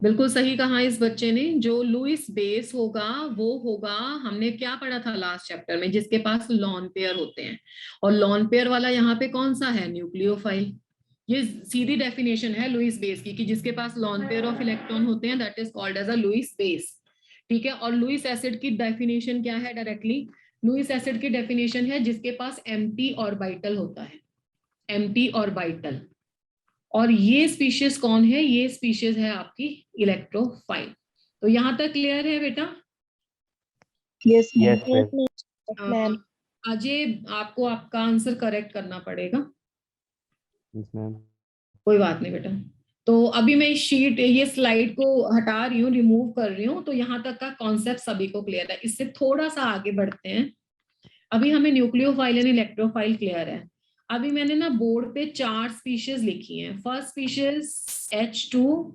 बिल्कुल सही कहा इस बच्चे ने। जो लुईस बेस होगा वो होगा, हमने क्या पढ़ा था लास्ट चैप्टर में, जिसके पास लॉन पेयर होते हैं। और लॉन पेयर वाला यहाँ पे कौन सा है? न्यूक्लियोफाइल। ये सीधी डेफिनेशन है लुईस बेस की, कि जिसके पास लॉन पेयर ऑफ इलेक्ट्रॉन होते हैं that is called as a Lewis base. ठीक है। और लुईस एसिड की डेफिनेशन क्या है डायरेक्टली? लुईस एसिड की डेफिनेशन है जिसके पास एम्प्टी ऑर्बिटल होता है, एम्प्टी ऑर्बिटल। और ये स्पीशीज कौन है? ये स्पीशीज है आपकी इलेक्ट्रोफाइल। तो यहां तक क्लियर है बेटा? Yes, ma'am. Yes ma'am. Yes, ma'am. Ajay, आपको आपका आंसर करेक्ट करना पड़ेगा। Yes ma'am. कोई बात नहीं बेटा। तो अभी मैं इस शीट, ये स्लाइड को हटा रही हूँ, रिमूव कर रही हूँ। तो यहाँ तक का कॉन्सेप्ट सभी को क्लियर है। इससे थोड़ा सा आगे बढ़ते हैं। अभी हमें न्यूक्लियोफाइल एंड इलेक्ट्रोफाइल क्लियर है। अभी मैंने ना बोर्ड पे 4 स्पीशीज लिखी हैं। First species H2,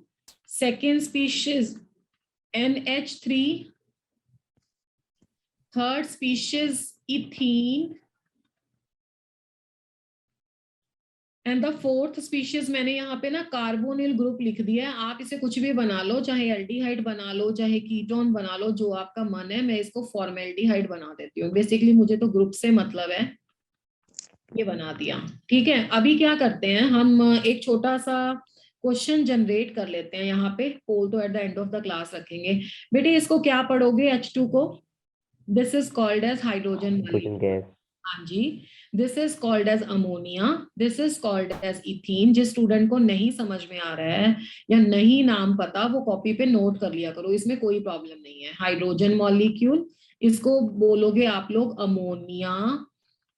second species NH3, third species ethene, and the fourth species मैंने यहाँ पे ना कार्बोनिल ग्रुप लिख दिया है। आप इसे कुछ भी बना लो, चाहे एल्डिहाइड बना लो, चाहे कीटोन बना लो, जो आपका मन है। मैं इसको फॉर्मेल्डिहाइड बना देती हूँ। बेसिकली मुझे तो ग्रुप से मतलब है, ये बना दिया। ठीक है। अभी क्या करते हैं हम, एक छोटा सा क्वेश्चन जनरेट कर लेते हैं। यहाँ पे पोल तो at the end of the class रखेंगे। बेटे इसको क्या पढ़ोगे? H2 को this is called as hydrogen hydrogen gas. हाँ जी। This is called as ammonia, this is called as ethene. जिस स्टूडेंट को नहीं समझ में आ रहा है या नहीं नाम पता, वो कॉपी पे नोट कर लिया करो, इसमें कोई प्रॉब्लम नहीं है। हाइड्रोजन मॉलिक्यूल, इसको बोलोगे आप लोग अमोनिया,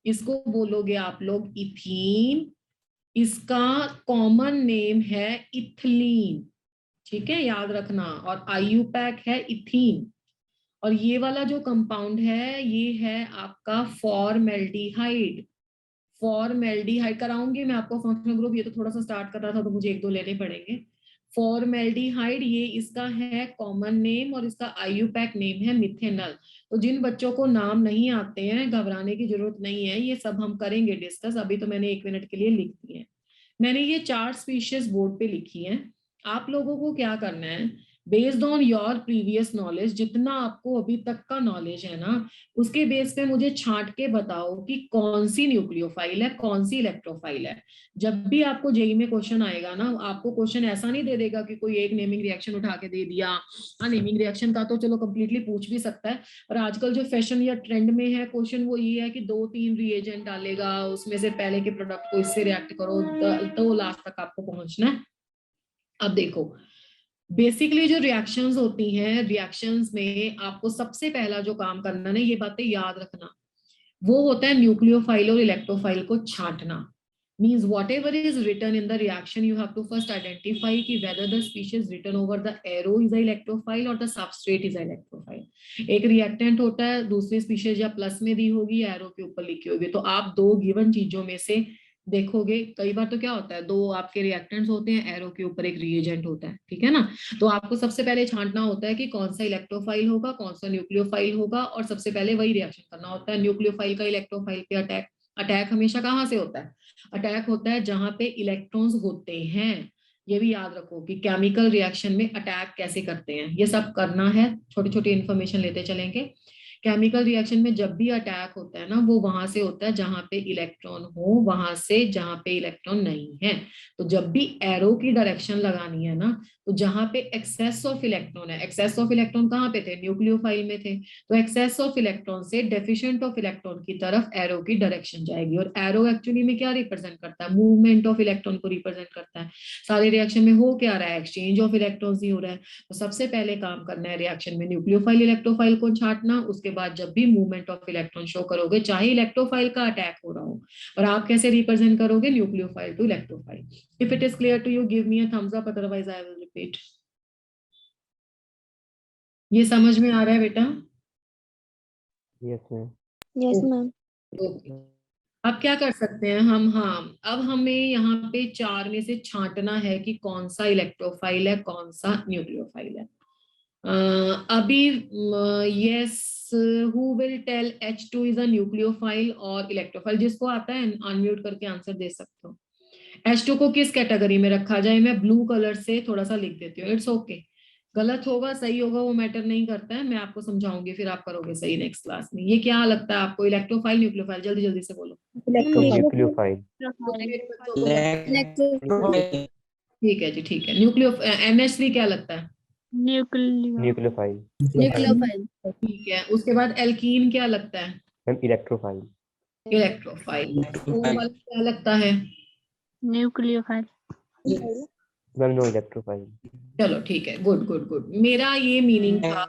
इसको बोलोगे आप लोग इथीन, इसका कॉमन नेम है इथिलीन। ठीक है, याद रखना। और आईयूपैक है इथीन। और ये वाला जो कंपाउंड है ये है आपका फॉर्मेल्डिहाइड। फॉर्मेल्डिहाइड कराऊंगी मैं आपको फंक्शनल ग्रुप, ये तो थोड़ा सा स्टार्ट कर रहा था तो मुझे 1-2 लेने पड़ेंगे। फॉर्मेल्डिहाइड ये इसका है कॉमन नेम, और इसका आईयूपैक नेम है मिथेनल। तो जिन बच्चों को नाम नहीं आते हैं घबराने की जरूरत नहीं है, ये सब हम करेंगे डिस्कस। अभी तो मैंने 1 मिनट के लिए लिख दिए। मैंने ये 4 स्पीशीज बोर्ड पे लिखी हैं। आप लोगों को क्या करना है, based on your previous knowledge, जितना आपको अभी तक का नॉलेज है ना, उसके बेस पे मुझे छांट के बताओ कि कौन सी न्यूक्लियोफाइल है, कौन सी इलेक्ट्रोफाइल है। जब भी आपको जेई में क्वेश्चन आएगा ना, आपको क्वेश्चन ऐसा नहीं दे देगा कि कोई एक नेमिंग रिएक्शन उठा के दे दिया। हाँ, नेमिंग रिएक्शन का तो चलो कंप्लीटली पूछ भी सकता है, और आजकल जो फैशन या ट्रेंड में है क्वेश्चन वो ये है कि 2-3 रिएजेंट डालेगा, उसमें से पहले के प्रोडक्ट को इससे रिएक्ट करो, तो लास्ट तक आपको पहुंचना है। अब देखो, बेसिकली जो रिएक्शंस होती हैं, रिएक्शंस में आपको सबसे पहला जो काम करना है, ये बातें याद रखना, वो होता है न्यूक्लियोफाइल और इलेक्ट्रोफाइल को छांटना। Means whatever is written in the reaction, you have to first identify कि whether the species written over the arrow is a electrophile और the substrate is a electrophile. एक रिएक्टेंट होता है, दूसरी स्पीशीज या प्लस में दी होगी या एरो के ऊपर लिखी होगी। तो आप 2 गिवन चीजों में से देखोगे, कई बार तो क्या होता है, 2 आपके रिएक्टेंट्स होते हैं, एरो के ऊपर एक रिएजेंट होता है। ठीक है ना। तो आपको सबसे पहले छांटना होता है कि कौन सा इलेक्ट्रोफाइल होगा, कौन सा न्यूक्लियोफाइल होगा, और सबसे पहले वही रिएक्शन करना होता है। न्यूक्लियोफाइल का इलेक्ट्रोफाइल पे अटैक, अटैक हमेशा कहाँ से होता है? अटैक होता है जहां पे इलेक्ट्रॉन्स होते हैं। ये भी याद रखो कि केमिकल रिएक्शन में अटैक कैसे करते हैं, ये सब करना है। छोटी छोटी इंफॉर्मेशन लेते चलेंगे। केमिकल रिएक्शन में जब भी अटैक होता है ना, वो वहां से होता है जहां पे इलेक्ट्रॉन हो, वहां से जहां पे इलेक्ट्रॉन नहीं है। तो जब भी एरो की डायरेक्शन लगानी है ना, तो जहां पे एक्सेस ऑफ इलेक्ट्रॉन है, एक्सेस ऑफ इलेक्ट्रॉन कहाँ पे थे? न्यूक्लियोफाइल में थे। तो एक्सेस ऑफ इलेक्ट्रॉन से डेफिशिएंट ऑफ इलेक्ट्रॉन की तरफ एरो की डायरेक्शन जाएगी। और एरो एक्चुअली में क्या रिप्रेजेंट करता है? मूवमेंट ऑफ इलेक्ट्रॉन को रिप्रेजेंट करता है। सारे रिएक्शन में हो क्या रहा है? एक्सचेंज ऑफ इलेक्ट्रॉन्स ही हो रहा है। तो सबसे पहले काम करना है रिएक्शन में न्यूक्लियोफाइल इलेक्ट्रोफाइल को छांटना। उसके बाद जब भी मूवमेंट ऑफ इलेक्ट्रॉन शो करोगे, चाहे इलेक्ट्रोफाइल का अटैक हो रहा हो, और आप कैसे रिप्रेजेंट करोगे? Nucleophile to electrophile. If it is clear to you, give me a thumbs up, otherwise I will repeat. ये समझ में आ रहा है बेटा? Yes ma'am. Yes, ma'am. Okay, अब क्या कर सकते हैं हम? हाँ, अब हमें यहाँ पे 4 में से छांटना है कि कौन सा इलेक्ट्रोफाइल है, कौन सा न्यूक्लियोफाइल है। अभी yes, who will tell H2 is a nucleophile और इलेक्ट्रोफाइल? जिसको आता है अनम्यूट करके आंसर दे सकते हो। H2 को किस कैटेगरी में रखा जाए? मैं ब्लू कलर से थोड़ा सा लिख देती हूँ, इट्स ओके। गलत होगा सही होगा वो मैटर नहीं करता है, मैं आपको समझाऊंगी फिर आप करोगे सही नेक्स्ट क्लास में। ये क्या लगता है आपको, इलेक्ट्रोफाइल न्यूक्लियोफाइल? जल्दी जल्दी से बोलो। न्यूक्लियोफाइल। ठीक है जी, ठीक है। न्यूक्लियो NH3 क्या लगता है? न्यूक्लियोफाइल। ठीक है, उसके बाद एल्कीन क्या लगता है? Ma'am electrophile. इलेक्ट्रोफाइल। वाला क्या लगता है? Ma'am no electrophile. चलो ठीक है, गुड गुड गुड। मेरा ये मीनिंग था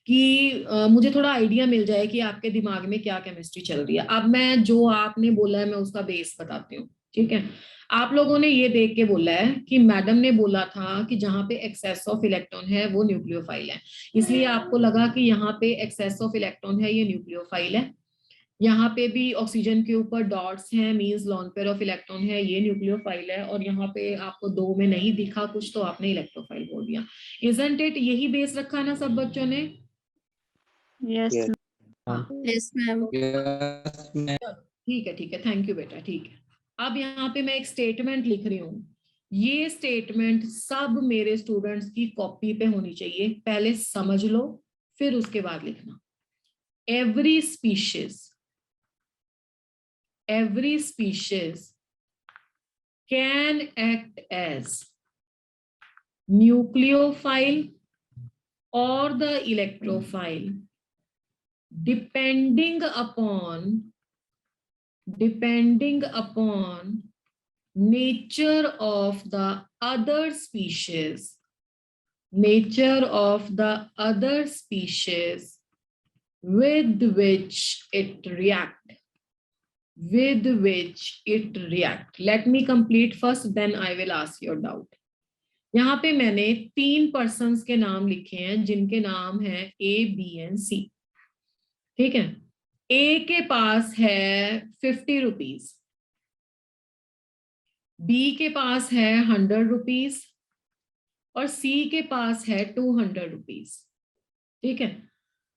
कि मुझे थोड़ा आइडिया मिल जाए कि आपके दिमाग में क्या केमिस्ट्री चल रही है। अब मैं जो आपने बोला है मैं उसका बेस बताती हूँ, ठीक है? आप लोगों ने ये देख के बोला है कि मैडम ने बोला था कि जहाँ पे एक्सेस ऑफ इलेक्ट्रॉन है वो न्यूक्लियोफाइल है, इसलिए आपको लगा कि यहाँ पे एक्सेस ऑफ इलेक्ट्रॉन है, ये न्यूक्लियोफाइल है। यहाँ पे भी ऑक्सीजन के ऊपर डॉट्स हैं, means lawn pair of electron है, ये न्यूक्लियोफाइल है। और यहाँ पे आपको 2 में नहीं दिखा कुछ तो आपने इलेक्ट्रोफाइल बोल दिया। Isn't it? यही बेस रखा है ना सब बच्चों ने? Yes, ma'am. ठीक है ठीक है, थैंक यू बेटा, ठीक है। अब यहाँ पे मैं एक स्टेटमेंट लिख रही हूँ, ये स्टेटमेंट सब मेरे स्टूडेंट्स की कॉपी पे होनी चाहिए। पहले समझ लो फिर उसके बाद लिखना। every species can act as nucleophile or the electrophile depending upon nature of the other species with which it react. Let me complete first, then I will ask your doubt. यहाँ पे मैंने 3 पर्सन्स के नाम लिखे हैं जिनके नाम हैं A, B and C, ठीक है? A के पास है 50 रुपीज, B के पास है 100 रुपीज और C के पास है 200 रुपीज, ठीक है?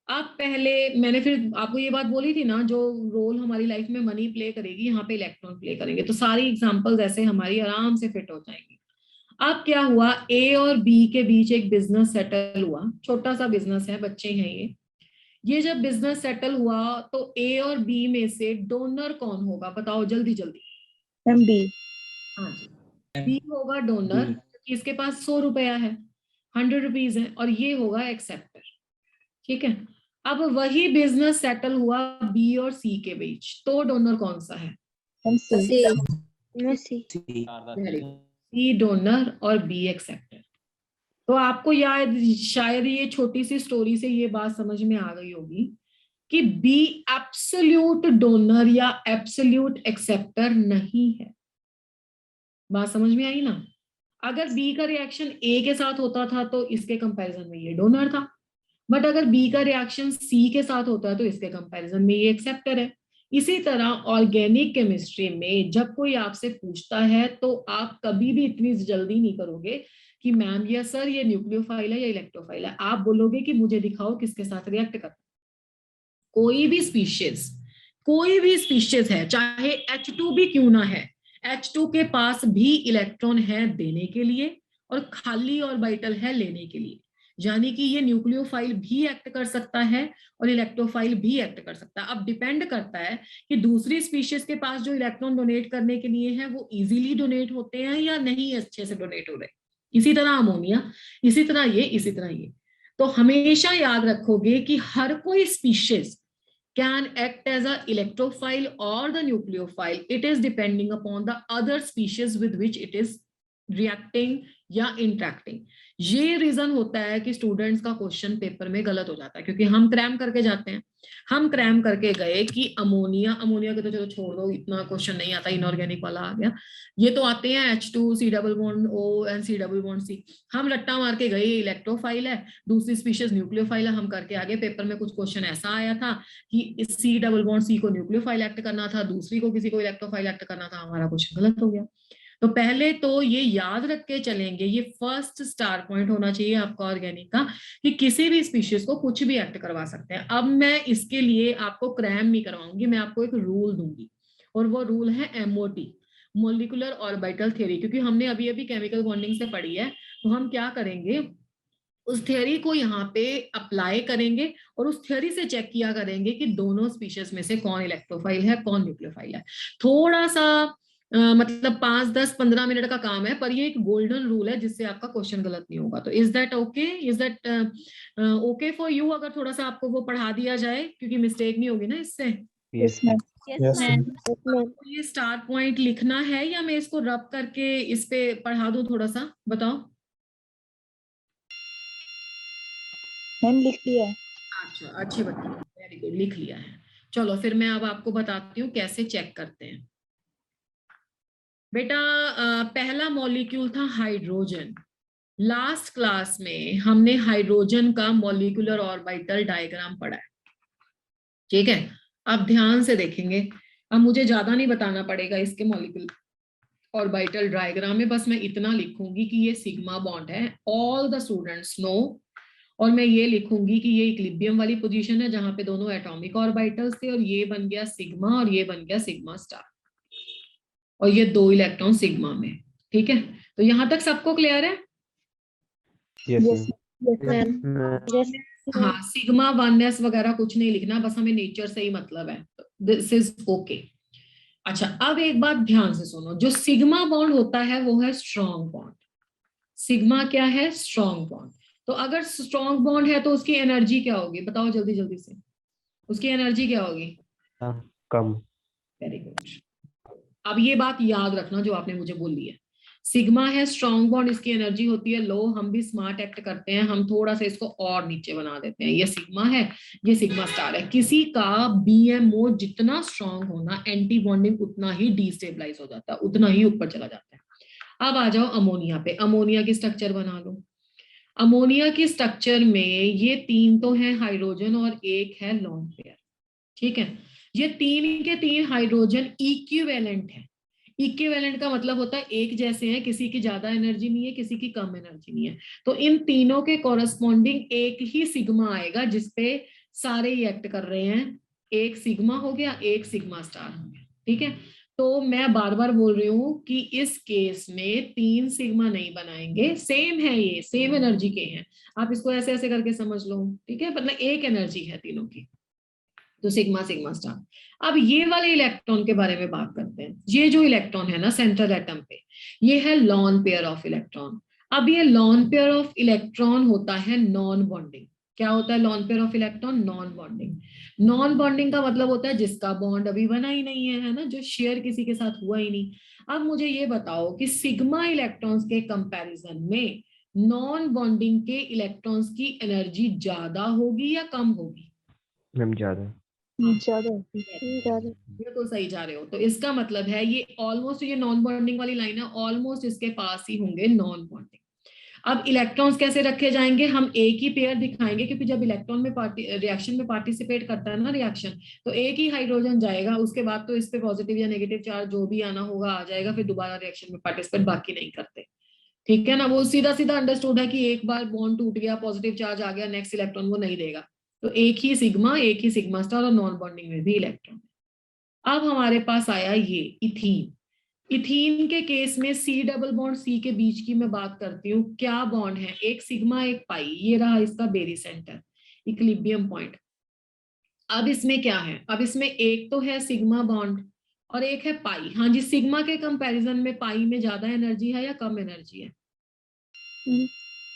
अब पहले मैंने फिर आपको ये बात बोली थी ना, जो रोल हमारी लाइफ में मनी प्ले करेगी यहाँ पे इलेक्ट्रॉन प्ले करेंगे, तो सारी एग्जांपल्स ऐसे हमारी आराम से फिट हो जाएंगी। अब क्या हुआ, ए और बी के बीच एक बिजनेस सेटल हुआ, छोटा सा बिजनेस है, बच्चे हैं ये जब बिजनेस सेटल हुआ तो ए और बी में से डोनर कौन होगा? बताओ जल्दी जल्दी। Ma'am, B. हाँ जी, बी होगा डोनर, इसके पास 100 रुपया है, 100 रुपीज है, और ये होगा एक्सेप्टर, ठीक है? अब वही बिजनेस सेटल हुआ बी और सी के बीच, तो डोनर कौन सा है? सी डोनर और बी एक्सेप्टर। तो आपको याद, शायद ये छोटी सी स्टोरी से ये बात समझ में आ गई होगी कि बी एब्सोल्यूट डोनर या एब्सोल्यूट एक्सेप्टर नहीं है। बात समझ में आई ना? अगर बी का रिएक्शन ए के साथ होता था तो इसके कंपैरिजन में ये डोनर था, बट अगर बी का रिएक्शन सी के साथ होता है तो इसके कंपैरिजन में ये एक्सेप्टर है। इसी तरह ऑर्गेनिक केमिस्ट्री में जब कोई आपसे पूछता है तो आप कभी भी इतनी जल्दी नहीं करोगे कि मैम या सर ये न्यूक्लियोफाइल है या इलेक्ट्रोफाइल है, आप बोलोगे कि मुझे दिखाओ किसके साथ रिएक्ट करता है। कोई भी स्पीशीज है, चाहे H2 भी क्यों ना है, H2 के पास भी इलेक्ट्रॉन है देने के लिए और खाली ऑर्बिटल है लेने के लिए, यानी कि ये न्यूक्लियोफाइल भी एक्ट कर सकता है और इलेक्ट्रोफाइल भी एक्ट कर सकता है। अब डिपेंड करता है कि दूसरी स्पीशीज के पास जो इलेक्ट्रॉन डोनेट करने के लिए है वो इजीली डोनेट होते हैं या नहीं अच्छे से डोनेट हो रहे। इसी तरह अमोनिया, इसी तरह ये, इसी तरह ये। तो हमेशा याद रखोगे कि हर कोई species can act as a electrophile or the nucleophile. It is depending upon the other species with which it is reacting या इंटरेक्टिंग। ये रीजन होता है कि स्टूडेंट्स का क्वेश्चन पेपर में गलत हो जाता है, क्योंकि हम क्रैम करके जाते हैं। हम क्रैम करके गए कि अमोनिया, अमोनिया के तो चलो छोड़ दो, इतना क्वेश्चन नहीं आता, इनऑर्गेनिक वाला आ गया। ये तो आते हैं H2 C double bond O and C double bond C। हम रट्टा मार के गए इलेक्ट्रोफाइल है, दूसरी स्पीशीज न्यूक्लियोफाइल है, हम करके आगे। पेपर में कुछ क्वेश्चन ऐसा आया था कि इस C डबल बॉन्ड C को न्यूक्लियोफाइल एक्ट करना था, दूसरी को किसी को इलेक्ट्रोफाइल एक्ट करना था, हमारा क्वेश्चन गलत हो गया। तो पहले तो ये याद रख के चलेंगे, ये फर्स्ट स्टार पॉइंट होना चाहिए आपका ऑर्गेनिक का, कि किसी भी स्पीशीज को कुछ भी एक्ट करवा सकते हैं। अब मैं इसके लिए आपको क्रैम नहीं करवाऊंगी, मैं आपको एक रूल दूंगी, और वो रूल है MOT, मोलिकुलर ऑर्बिटल थ्योरी। क्योंकि हमने अभी अभी केमिकल बॉन्डिंग से पढ़ी है, तो हम क्या करेंगे, उस थ्योरी को यहाँ पे अप्लाई करेंगे और उस थ्योरी से चेक किया करेंगे कि दोनों स्पीशीज में से कौन इलेक्ट्रोफाइल है, कौन न्यूक्लियोफाइल है। थोड़ा सा मतलब 5, 10, 15 मिनट का काम है, पर ये एक गोल्डन रूल है जिससे आपका क्वेश्चन गलत नहीं होगा। तो is that okay, is that okay for you, अगर थोड़ा सा आपको वो पढ़ा दिया जाए, क्योंकि मिस्टेक नहीं होगी ना इससे। Yes ma'am. Yes, ma'am. आपको ये स्टार पॉइंट लिखना है या मैं इसको रब करके इस पे पढ़ा दूं, थोड़ा सा बताओ। मैम लिख लिया है। अच्छा, अच्छी बात, वेरी गुड, लिख लिया है। चलो फिर मैं अब आपको बताती हूँ कैसे चेक करते हैं। बेटा पहला मॉलिक्यूल था हाइड्रोजन। लास्ट क्लास में हमने हाइड्रोजन का मॉलिक्यूलर ऑर्बिटल डायग्राम पढ़ा है, ठीक है। अब ध्यान से देखेंगे, अब मुझे ज्यादा नहीं बताना पड़ेगा इसके मॉलिक्यूलर ऑर्बिटल डायग्राम में, बस मैं इतना लिखूंगी कि ये सिग्मा बॉन्ड है, ऑल द स्टूडेंट्स नो। और मैं ये लिखूंगी कि ये इक्विलिब्रियम वाली पोजीशन है जहां पे दोनों एटॉमिक ऑर्बिटल्स थे, और ये बन गया सिग्मा और ये बन गया सिग्मा स्टार, और ये 2 इलेक्ट्रॉन सिग्मा में, ठीक है। तो यहां तक सबको क्लियर है? यस यस हाँ, सिग्मा 1s वगैरह कुछ नहीं लिखना, बस हमें नेचर से ही मतलब है, दिस इज ओके। अच्छा, अब एक बात ध्यान से सुनो, जो सिग्मा बॉन्ड होता है वो है स्ट्रॉन्ग बॉन्ड। सिग्मा क्या है? Strong bond. तो अगर स्ट्रॉन्ग बॉन्ड है तो उसकी एनर्जी क्या होगी, बताओ जल्दी जल्दी से, उसकी एनर्जी क्या होगी? कम। Very good. अब ये बात याद रखना जो आपने मुझे बोली है, सिग्मा है स्ट्रॉन्ग बॉन्ड, इसकी एनर्जी होती है लो। हम भी स्मार्ट एक्ट करते हैं, हम थोड़ा सा इसको और नीचे बना देते हैं, ये सिग्मा है, ये सिग्मा स्टार है। किसी का BMO जितना स्ट्रॉन्ग होना, एंटी बॉन्डिंग उतना ही डिस्टेबलाइज हो जाता है, उतना ही ऊपर चला जाता है। अब आ जाओ अमोनिया पे, अमोनिया की स्ट्रक्चर बना लो। अमोनिया की स्ट्रक्चर में ये 3 तो है हाइड्रोजन और 1 है लोन पेयर, ठीक है। ये 3 के 3 हाइड्रोजन इक्विवेलेंट है। इक्विवेलेंट का मतलब होता है एक जैसे हैं, किसी की ज्यादा एनर्जी नहीं है, किसी की कम एनर्जी नहीं है। तो इन तीनों के कॉरस्पॉन्डिंग एक ही सिग्मा आएगा जिसपे सारे ही एक्ट कर रहे हैं। एक सिग्मा हो गया, एक सिग्मा स्टार हो गया, ठीक है। तो मैं बार बार बोल रही हूँ कि इस केस में 3 सिग्मा नहीं बनाएंगे, सेम है, ये सेम एनर्जी के हैं, आप इसको ऐसे ऐसे करके समझ लो, ठीक है। मतलब एक एनर्जी है तीनों की, तो सिग्मा सिग्मा स्टार। अब ये वाले इलेक्ट्रॉन के बारे में बात करते हैं। ये जो इलेक्ट्रॉन है ना सेंट्रल एटम पे, ये है लॉन पेयर ऑफ इलेक्ट्रॉन। अब ये लॉन पेयर ऑफ इलेक्ट्रॉन होता है नॉन बॉन्डिंग। क्या होता है lawn pair of electron? Non bonding. Non bonding का मतलब होता है जिसका बॉन्ड अभी बना ही नहीं है ना, जो शेयर किसी के साथ हुआ ही नहीं। अब मुझे ये बताओ कि सिग्मा इलेक्ट्रॉन्स के कंपैरिजन में नॉन बॉन्डिंग के इलेक्ट्रॉन्स की एनर्जी ज्यादा होगी या कम होगी? मैम ज्यादा। बिल्कुल सही जा रहे हो। तो इसका मतलब है ये ऑलमोस्ट, ये नॉन बॉन्डिंग वाली लाइन है, ऑलमोस्ट इसके पास ही होंगे नॉन बॉन्डिंग। अब इलेक्ट्रॉन्स कैसे रखे जाएंगे? हम एक ही पेयर दिखाएंगे, क्योंकि जब इलेक्ट्रॉन में रिएक्शन में पार्टिसिपेट करता है ना रिएक्शन, तो एक ही हाइड्रोजन जाएगा, उसके बाद तो इस पे पॉजिटिव या नेगेटिव चार्ज जो भी आना होगा आ जाएगा, फिर दोबारा रिएक्शन में पार्टिसिपेट बाकी नहीं करते, ठीक है ना। वो सीधा सीधा अंडरस्टूड है कि एक बार बॉन्ड टूट गया, पॉजिटिव चार्ज आ गया, नेक्स्ट इलेक्ट्रॉन वो नहीं देगा। तो एक ही सिग्मा स्टार, और नॉन बॉन्डिंग में भी इलेक्ट्रॉन। अब हमारे पास आया ये इथीन। इथीन के केस में C डबल बॉन्ड C के बीच की मैं बात करती हूँ, क्या बॉन्ड है? एक सिग्मा एक पाई, ये रहा इसका बेरी सेंटर, इक्विलिब्रियम पॉइंट। अब इसमें क्या है? अब इसमें एक तो है सिग्मा बॉन्ड और एक है पाई। हाँ जी, सिग्मा के कंपैरिजन में पाई में ज्यादा एनर्जी है या कम एनर्जी है?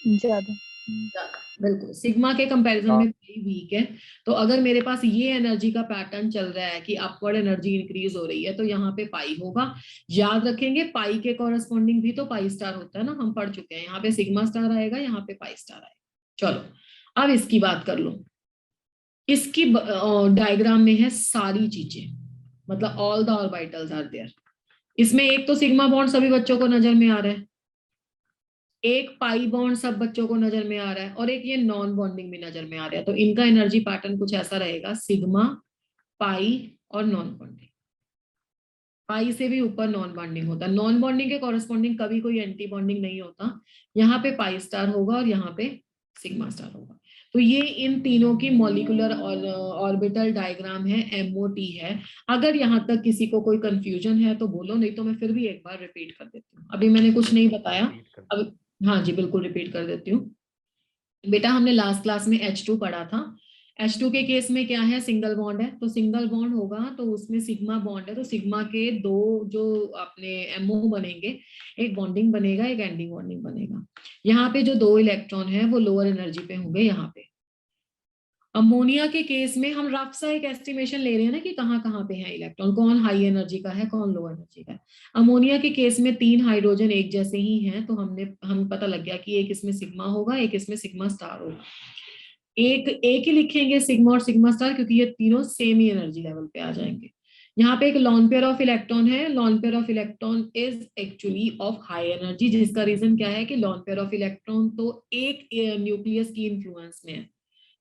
ज्यादा। बिल्कुल सिग्मा के कंपैरिजन में पाई वीक है। तो अगर मेरे पास ये एनर्जी का पैटर्न चल रहा है कि अपवर्ड एनर्जी इंक्रीज हो रही है तो यहाँ पे पाई होगा। याद रखेंगे पाई के कॉरेस्पॉन्डिंग भी तो पाई स्टार होता है ना, हम पढ़ चुके हैं। यहाँ पे सिग्मा स्टार आएगा, यहाँ पे पाई स्टार आएगा। चलो अब इसकी बात कर लो। इसकी डायग्राम में है सारी चीजें, मतलब all the orbitals are there. इसमें एक तो सिग्मा बॉन्ड सभी बच्चों को नजर में आ रहा है, एक पाई बॉन्ड सब बच्चों को नजर में आ रहा है, और एक ये नॉन बॉन्डिंग भी नजर में आ रहा है। तो इनका एनर्जी पैटर्न कुछ ऐसा रहेगा, सिग्मा, पाई और नॉन बॉन्डिंग। पाई से भी ऊपर नॉन बॉन्डिंग होता है। नॉन बॉन्डिंग के कॉरेस्पॉन्डिंग कभी कोई एंटी बॉन्डिंग नहीं होता। यहाँ पे पाई स्टार होगा और यहाँ पे सिग्मा स्टार होगा। तो ये इन तीनों की मॉलिक्यूलर और ऑर्बिटल डायग्राम है, एमओटी है। अगर यहाँ तक किसी को कोई कंफ्यूजन है तो बोलो, नहीं तो मैं फिर भी एक बार रिपीट कर देती हूँ। अभी मैंने कुछ नहीं बताया, अब हाँ जी बिल्कुल रिपीट कर देती हूँ। बेटा हमने लास्ट क्लास में H2 पढ़ा था। H2 के केस में क्या है, सिंगल बॉन्ड है। तो सिंगल बॉन्ड होगा तो उसमें सिग्मा बॉन्ड है, तो सिग्मा के दो जो अपने एमओ बनेंगे, एक बॉन्डिंग बनेगा, एक एंटी बॉन्डिंग बनेगा। यहाँ पे जो दो इलेक्ट्रॉन है वो लोअर एनर्जी पे होंगे यहाँ पे। अमोनिया के केस में हम रफ सा एक एस्टिमेशन ले रहे हैं ना कि कहाँ कहाँ पे है इलेक्ट्रॉन, कौन हाई एनर्जी का है, कौन लो एनर्जी का है। अमोनिया के केस में 3 हाइड्रोजन एक जैसे ही हैं, तो हमें पता लग गया कि एक इसमें सिग्मा होगा, एक इसमें सिग्मा स्टार होगा। एक ही लिखेंगे सिग्मा और सिग्मा स्टार, क्योंकि ये तीनों सेम ही एनर्जी लेवल पे आ जाएंगे। यहाँ पे एक लॉन पेयर ऑफ इलेक्ट्रॉन है। Lawn pair of electron is actually of high energy, जिसका रीजन क्या है कि लॉन पेयर ऑफ इलेक्ट्रॉन तो एक न्यूक्लियस की इन्फ्लुएंस में है।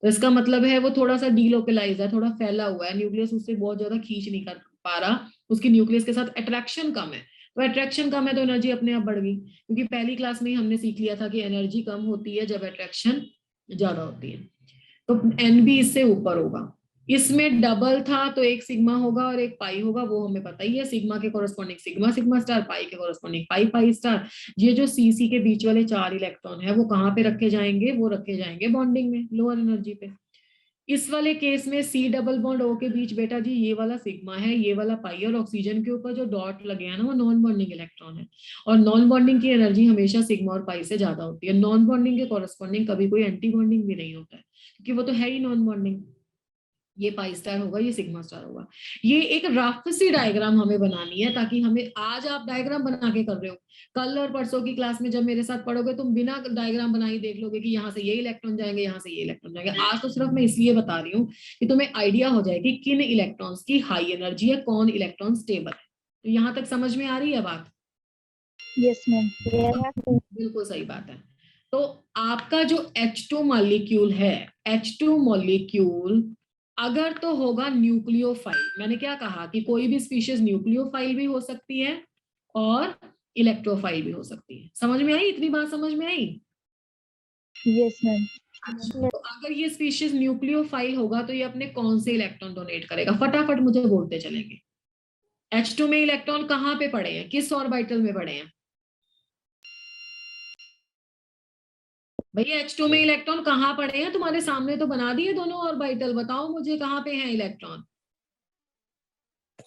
तो इसका मतलब है वो थोड़ा सा डीलोकलाइज है, थोड़ा फैला हुआ है, न्यूक्लियस उससे बहुत ज्यादा खींच नहीं कर पा रहा, उसकी न्यूक्लियस के साथ अट्रैक्शन कम है। तो अट्रैक्शन कम है तो एनर्जी अपने आप बढ़ गई, क्योंकि पहली क्लास में ही हमने सीख लिया था कि एनर्जी कम होती है जब अट्रैक्शन ज्यादा होती है। तो एन भी इससे ऊपर होगा। इसमें डबल था तो एक सिग्मा होगा और एक पाई होगा, वो हमें पता ही है। सिग्मा के कोरेस्पॉन्डिंग सिग्मा सिग्मा स्टार, पाई के कोरेस्पॉन्डिंग पाई पाई स्टार। ये जो सी के बीच वाले 4 इलेक्ट्रॉन है वो कहाँ पे रखे जाएंगे, वो रखे जाएंगे बॉन्डिंग में, लोअर एनर्जी पे। इस वाले केस में सी डबल बॉन्ड ओ के बीच बेटा जी ये वाला सिग्मा है, ये वाला पाई, और ऑक्सीजन के ऊपर जो डॉट लगे हैं ना वो नॉन बॉन्डिंग इलेक्ट्रॉन है। और नॉन बॉन्डिंग की एनर्जी हमेशा सिग्मा और पाई से ज्यादा होती है। नॉन बॉन्डिंग के कॉरेस्पॉन्डिंग कभी कोई एंटी बॉन्डिंग भी नहीं होता है, क्योंकि वो तो है ही नॉन बॉन्डिंग। ये पाई स्टार होगा, ये सिग्मा स्टार होगा। ये एक रफ सी डायग्राम हमें बनानी है, ताकि हमें आज आप डायग्राम बना के कर रहे हो, कल और परसों की क्लास में जब मेरे साथ पढ़ोगे तुम बिना डायग्राम बनाई देख लोगे कि यहाँ से ये इलेक्ट्रॉन जाएंगे, यहाँ से ये इलेक्ट्रॉन जाएंगे। आज तो सिर्फ मैं इसलिए बता रही हूँ कि तुम्हें आइडिया हो जाए कि किन इलेक्ट्रॉन्स की हाई एनर्जी है, कौन इलेक्ट्रॉन स्टेबल है। तो यहाँ तक समझ में आ रही है बात? Yes ma'am. बिल्कुल सही बात है। तो आपका जो H2 मॉलिक्यूल है, H2 मॉलिक्यूल अगर तो होगा न्यूक्लियोफाइल। मैंने क्या कहा कि कोई भी स्पीशीज न्यूक्लियोफाइल भी हो सकती है और इलेक्ट्रोफाइल भी हो सकती है। समझ में आई? इतनी बात समझ में आई? Yes ma'am. तो अगर ये स्पीशीज न्यूक्लियोफाइल होगा तो ये अपने कौन से इलेक्ट्रॉन डोनेट करेगा, फटाफट मुझे बोलते चलेंगे। H2 में इलेक्ट्रॉन कहाँ पे पड़े हैं, किस ऑर्बिटल में पड़े हैं भैया? H2 में इलेक्ट्रॉन कहाँ पड़े हैं? तुम्हारे सामने तो बना दिए दोनों ऑर्बिटल, बताओ मुझे कहाँ पे हैं इलेक्ट्रॉन?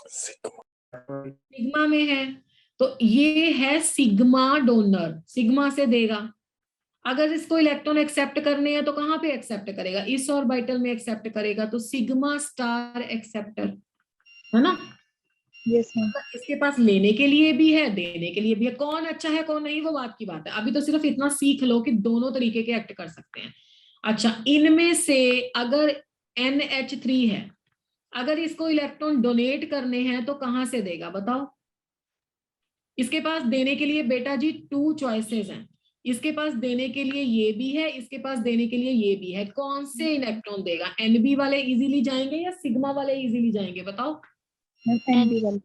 सिग्मा में है। तो ये है सिग्मा डोनर, सिग्मा से देगा। अगर इसको इलेक्ट्रॉन एक्सेप्ट करने हैं तो कहाँ पे एक्सेप्ट करेगा? इस ऑर्बिटल में एक्सेप्ट करेगा, तो सिग्मा स्टार एक्सेप्टर, है ना? Yes ma'am. इसके पास लेने के लिए भी है, देने के लिए भी है। कौन अच्छा है कौन नहीं वो बात की बात है। अभी तो सिर्फ इतना सीख लो कि दोनों तरीके के एक्ट कर सकते हैं। अच्छा, इनमें से अगर NH3 है, अगर इसको इलेक्ट्रॉन डोनेट करने हैं तो कहां से देगा बताओ? इसके पास देने के लिए बेटा जी 2 चॉइसेस हैं। इसके पास देने के लिए ये भी है, इसके पास देने के लिए ये भी है। कौन से इलेक्ट्रॉन देगा? NB वाले इजीली जाएंगे या सिग्मा वाले इजीली जाएंगे बताओ? NB वाले।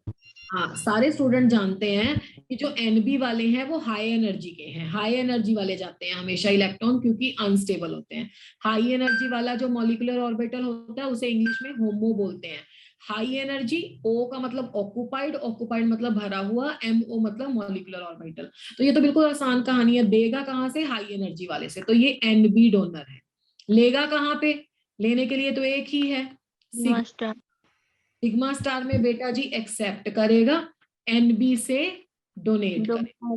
हाँ, सारे स्टूडेंट जानते हैं कि जो NB वाले हैं वो हाई एनर्जी के हैं। हाई एनर्जी वाले जाते हैं हमेशा इलेक्ट्रॉन, क्योंकि अनस्टेबल होते हैं। हाई एनर्जी वाला जो मॉलिक्यूलर ऑर्बिटल होता है उसे इंग्लिश में होमो बोलते हैं। हाई एनर्जी, O का मतलब ऑक्युपाइड, ऑक्युपाइड मतलब भरा हुआ, MO मतलब मॉलिक्यूलर ऑर्बिटल। तो ये तो बिल्कुल आसान कहानी है। देगा कहाँ से? हाई एनर्जी वाले से। तो ये NB डोनर है। लेगा कहाँ पे? लेने के लिए तो एक ही है, सिग्मा स्टार में बेटा जी एक्सेप्ट करेगा, NB से डोनेट करेगा।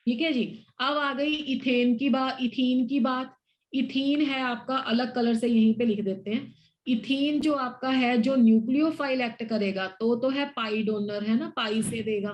ठीक है जी। अब आ गई इथेन की बात, इथीन की बात। इथीन है आपका, अलग कलर से यहीं पे लिख देते हैं। इथीन जो आपका है, जो न्यूक्लियोफाइल एक्ट करेगा तो है पाई डोनर, है ना, पाई से देगा।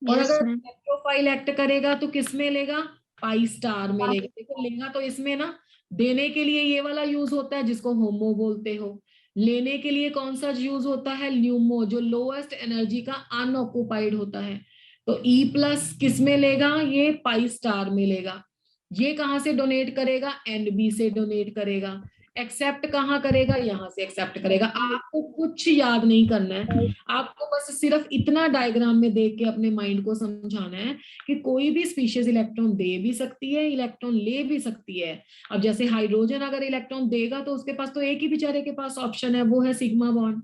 और Yes, अगर ma'am. इलेक्ट्रोफाइल एक्ट करेगा तो किस में लेगा? पाई स्टार में लेगा। देखो लेगा तो इसमें ना, देने के लिए ये वाला यूज होता है जिसको होमो बोलते हो, लेने के लिए कौन सा यूज होता है? ल्यूमो, जो लोएस्ट एनर्जी का अनऑक्युपाइड होता है। तो ई प्लस किस में लेगा? ये पाई स्टार में लेगा। ये कहां से डोनेट करेगा? एनबी से डोनेट करेगा। एक्सेप्ट कहाँ करेगा? यहां से एक्सेप्ट करेगा। आपको कुछ याद नहीं करना है, आपको बस सिर्फ इतना डायग्राम में देख के अपने माइंड को समझाना है कि कोई भी स्पीशीज इलेक्ट्रॉन दे भी सकती है, इलेक्ट्रॉन ले भी सकती है। अब जैसे हाइड्रोजन अगर इलेक्ट्रॉन देगा तो उसके पास तो एक ही बेचारे के पास ऑप्शन है, वो है सिग्मा बॉन्ड।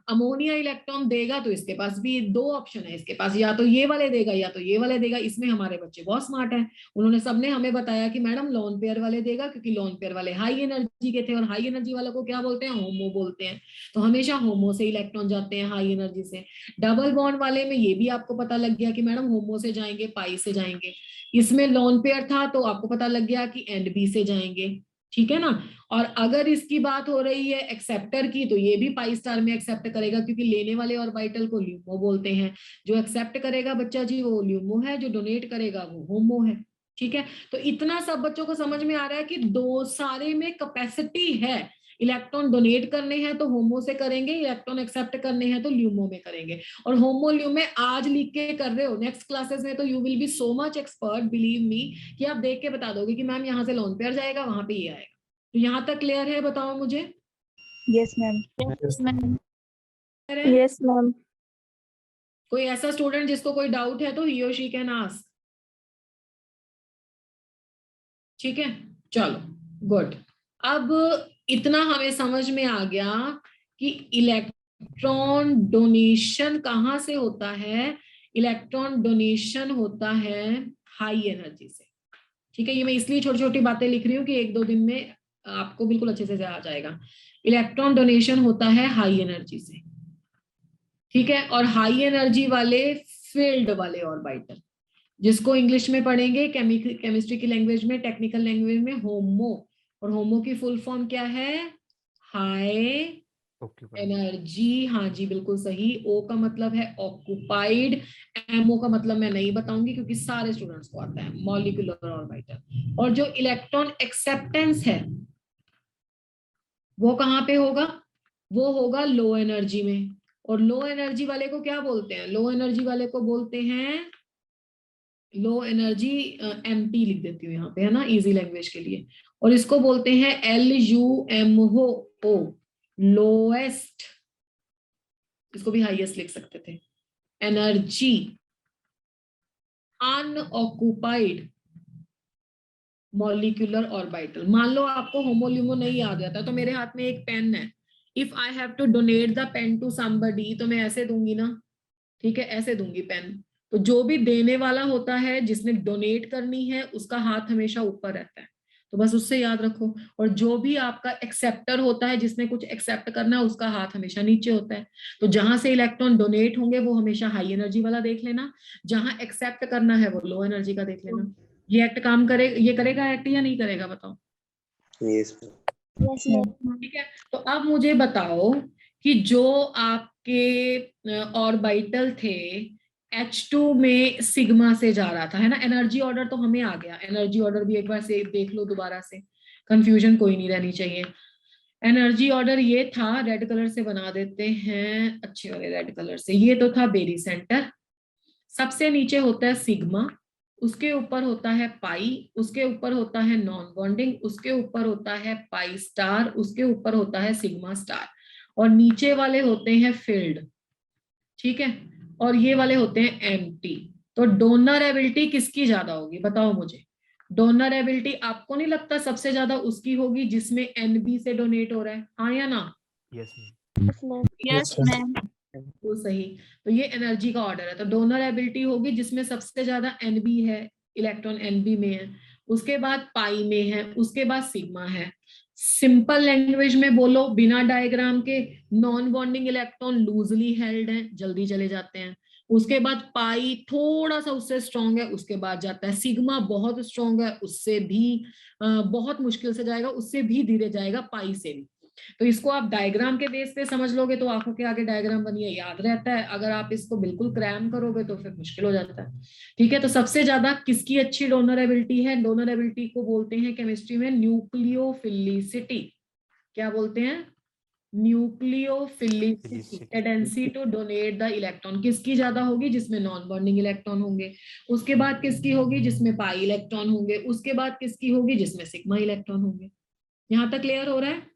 अमोनिया इलेक्ट्रॉन देगा तो इसके पास भी दो ऑप्शन है, इसके पास या तो ये वाले देगा या तो ये वाले देगा। इसमें हमारे बच्चे बहुत स्मार्ट हैं, उन्होंने सबने हमें बताया कि मैडम लॉन पेयर वाले देगा, क्योंकि लॉन पेयर वाले हाई एनर्जी के थे, और हाई एनर्जी वालों को क्या बोलते हैं? होमो बोलते हैं। तो हमेशा होमो से इलेक्ट्रॉन जाते हैं, हाई एनर्जी से। डबल बॉन्ड वाले में ये भी आपको पता लग गया कि मैडम होमो से जाएंगे, पाई से जाएंगे। इसमें लॉन पेयर था तो आपको पता लग गया कि एंड बी से जाएंगे, ठीक है ना। और अगर इसकी बात हो रही है एक्सेप्टर की, तो ये भी पाई स्टार में एक्सेप्ट करेगा, क्योंकि लेने वाले ऑर्बिटल को ल्यूमो बोलते हैं। जो एक्सेप्ट करेगा बच्चा जी वो ल्यूमो है, जो डोनेट करेगा वो होमो है, ठीक है। तो इतना सब बच्चों को समझ में आ रहा है कि दो सारे में कैपेसिटी है। इलेक्ट्रॉन डोनेट करने हैं तो होमो से करेंगे, इलेक्ट्रॉन एक्सेप्ट करने हैं तो ल्यूमो में करेंगे। और होमो ल्यूमो आज लिख के कर रहे हो, नेक्स्ट क्लासेस में तो you will be so much expert, believe me, कि आप देख के बता दोगे कि मैम यहाँ से लोन पेयर जाएगा, वहां पे ये आएगा। तो यहाँ तक क्लियर है? बताओ मुझे। Yes, ma'am. Yes, ma'am. Clear है? Yes, ma'am. कोई ऐसा स्टूडेंट जिसको कोई डाउट है तो ही और शी कैन आस्क, ठीक है। चलो गुड। अब इतना हमें समझ में आ गया कि इलेक्ट्रॉन डोनेशन कहाँ से होता है। इलेक्ट्रॉन डोनेशन होता है हाई एनर्जी से, ठीक है। ये मैं इसलिए छोटी छोटी बातें लिख रही हूँ कि एक दो दिन में आपको बिल्कुल अच्छे से आ जाएगा। इलेक्ट्रॉन डोनेशन होता है हाई एनर्जी से, ठीक है। और हाई एनर्जी वाले फील्ड वाले ऑर्बिटल, जिसको इंग्लिश में पढ़ेंगे, केमिस्ट्री की लैंग्वेज में, टेक्निकल लैंग्वेज में होमो। और होमो की फुल फॉर्म क्या है? High energy. हाँ जी बिल्कुल सही। ओ का मतलब है ऑक्युपाइड, एमओ का मतलब मैं नहीं बताऊंगी क्योंकि सारे स्टूडेंट्स को आता है, मॉलिक्यूलर ऑर्बिटल। और जो इलेक्ट्रॉन एक्सेप्टेंस है वो कहाँ पे होगा? वो होगा लो एनर्जी में। और लो एनर्जी वाले को क्या बोलते हैं? लो एनर्जी वाले को बोलते हैं, लो एनर्जी एमटी लिख देती हूँ यहाँ पे, है ना, इजी लैंग्वेज के लिए। और इसको बोलते हैं LUMO, लोएस्ट। इसको भी हाईएस्ट लिख सकते थे। Energy unoccupied molecular orbital. मान लो आपको होमोल्यूमो नहीं याद आता तो मेरे हाथ में एक पेन है, if I have to donate the pen to somebody, तो मैं ऐसे दूंगी ना, ठीक है, ऐसे दूंगी पेन। तो जो भी देने वाला होता है, जिसने डोनेट करनी है, उसका हाथ हमेशा ऊपर रहता है, तो बस उससे याद रखो। और जो भी आपका एक्सेप्टर होता है, जिसने कुछ एक्सेप्ट करना है, उसका हाथ हमेशा नीचे होता है। तो जहां से इलेक्ट्रॉन डोनेट होंगे वो हमेशा हाई एनर्जी वाला देख लेना, जहां एक्सेप्ट करना है वो लो एनर्जी का देख लेना। ये एक्ट काम करे, ये करेगा एक्ट या नहीं करेगा? बताओ। Yes. Yes, ma'am. ठीक है। तो अब मुझे बताओ कि जो आपके ऑर्बिटल थे H2 में सिग्मा से जा रहा था, है ना। एनर्जी ऑर्डर तो हमें आ गया, एनर्जी ऑर्डर भी एक बार से देख लो दोबारा से, कंफ्यूजन कोई नहीं रहनी चाहिए। एनर्जी ऑर्डर ये था, रेड कलर से बना देते हैं, अच्छे वाले रेड कलर से। ये तो था बेरी सेंटर, सबसे नीचे होता है सिग्मा, उसके ऊपर होता है पाई, उसके ऊपर होता है नॉन बॉन्डिंग, उसके ऊपर होता है पाई स्टार, उसके ऊपर होता है सिग्मा स्टार, और नीचे वाले होते हैं फील्ड, ठीक है। और ये वाले होते हैं एम्प्टी। तो डोनर एबिलिटी किसकी ज्यादा होगी? बताओ मुझे। डोनर एबिलिटी आपको नहीं लगता सबसे ज्यादा उसकी होगी जिसमें NB से डोनेट हो रहा है, हाँ या ना? Yes Yes, ma'am. Yes, ma'am. वो सही। तो ये एनर्जी का ऑर्डर है। तो डोनर एबिलिटी होगी जिसमें सबसे ज्यादा NB है, इलेक्ट्रॉन NB में है, उसके बाद पाई में है, उसके बाद सिग्मा है। सिंपल लैंग्वेज में बोलो, बिना डायग्राम के, non bonding electron loosely held है, जल्दी चले जाते हैं। उसके बाद पाई थोड़ा सा उससे स्ट्रॉन्ग है, उसके बाद जाता है सिग्मा, बहुत स्ट्रॉन्ग है, उससे भी बहुत मुश्किल से जाएगा, उससे भी धीरे जाएगा, पाई से भी। तो इसको आप डायग्राम के बेस पे समझ लोगे तो आंखों के आगे डायग्राम बनिए याद रहता है, अगर आप इसको बिल्कुल क्रैम करोगे तो फिर मुश्किल हो जाता है। ठीक है, तो सबसे ज्यादा किसकी अच्छी डोनर एबिलिटी है? डोनर एबिलिटी को बोलते हैं केमिस्ट्री में न्यूक्लियोफिलिसिटी। क्या बोलते हैं? Nucleophilicity, tendency to donate the electron. किसकी ज्यादा होगी? जिसमें नॉन बॉन्डिंग इलेक्ट्रॉन होंगे। उसके बाद किसकी होगी? जिसमें पाई इलेक्ट्रॉन होंगे। उसके बाद किसकी होगी? जिसमें सिग्मा इलेक्ट्रॉन होंगे। यहाँ तक क्लियर हो रहा है?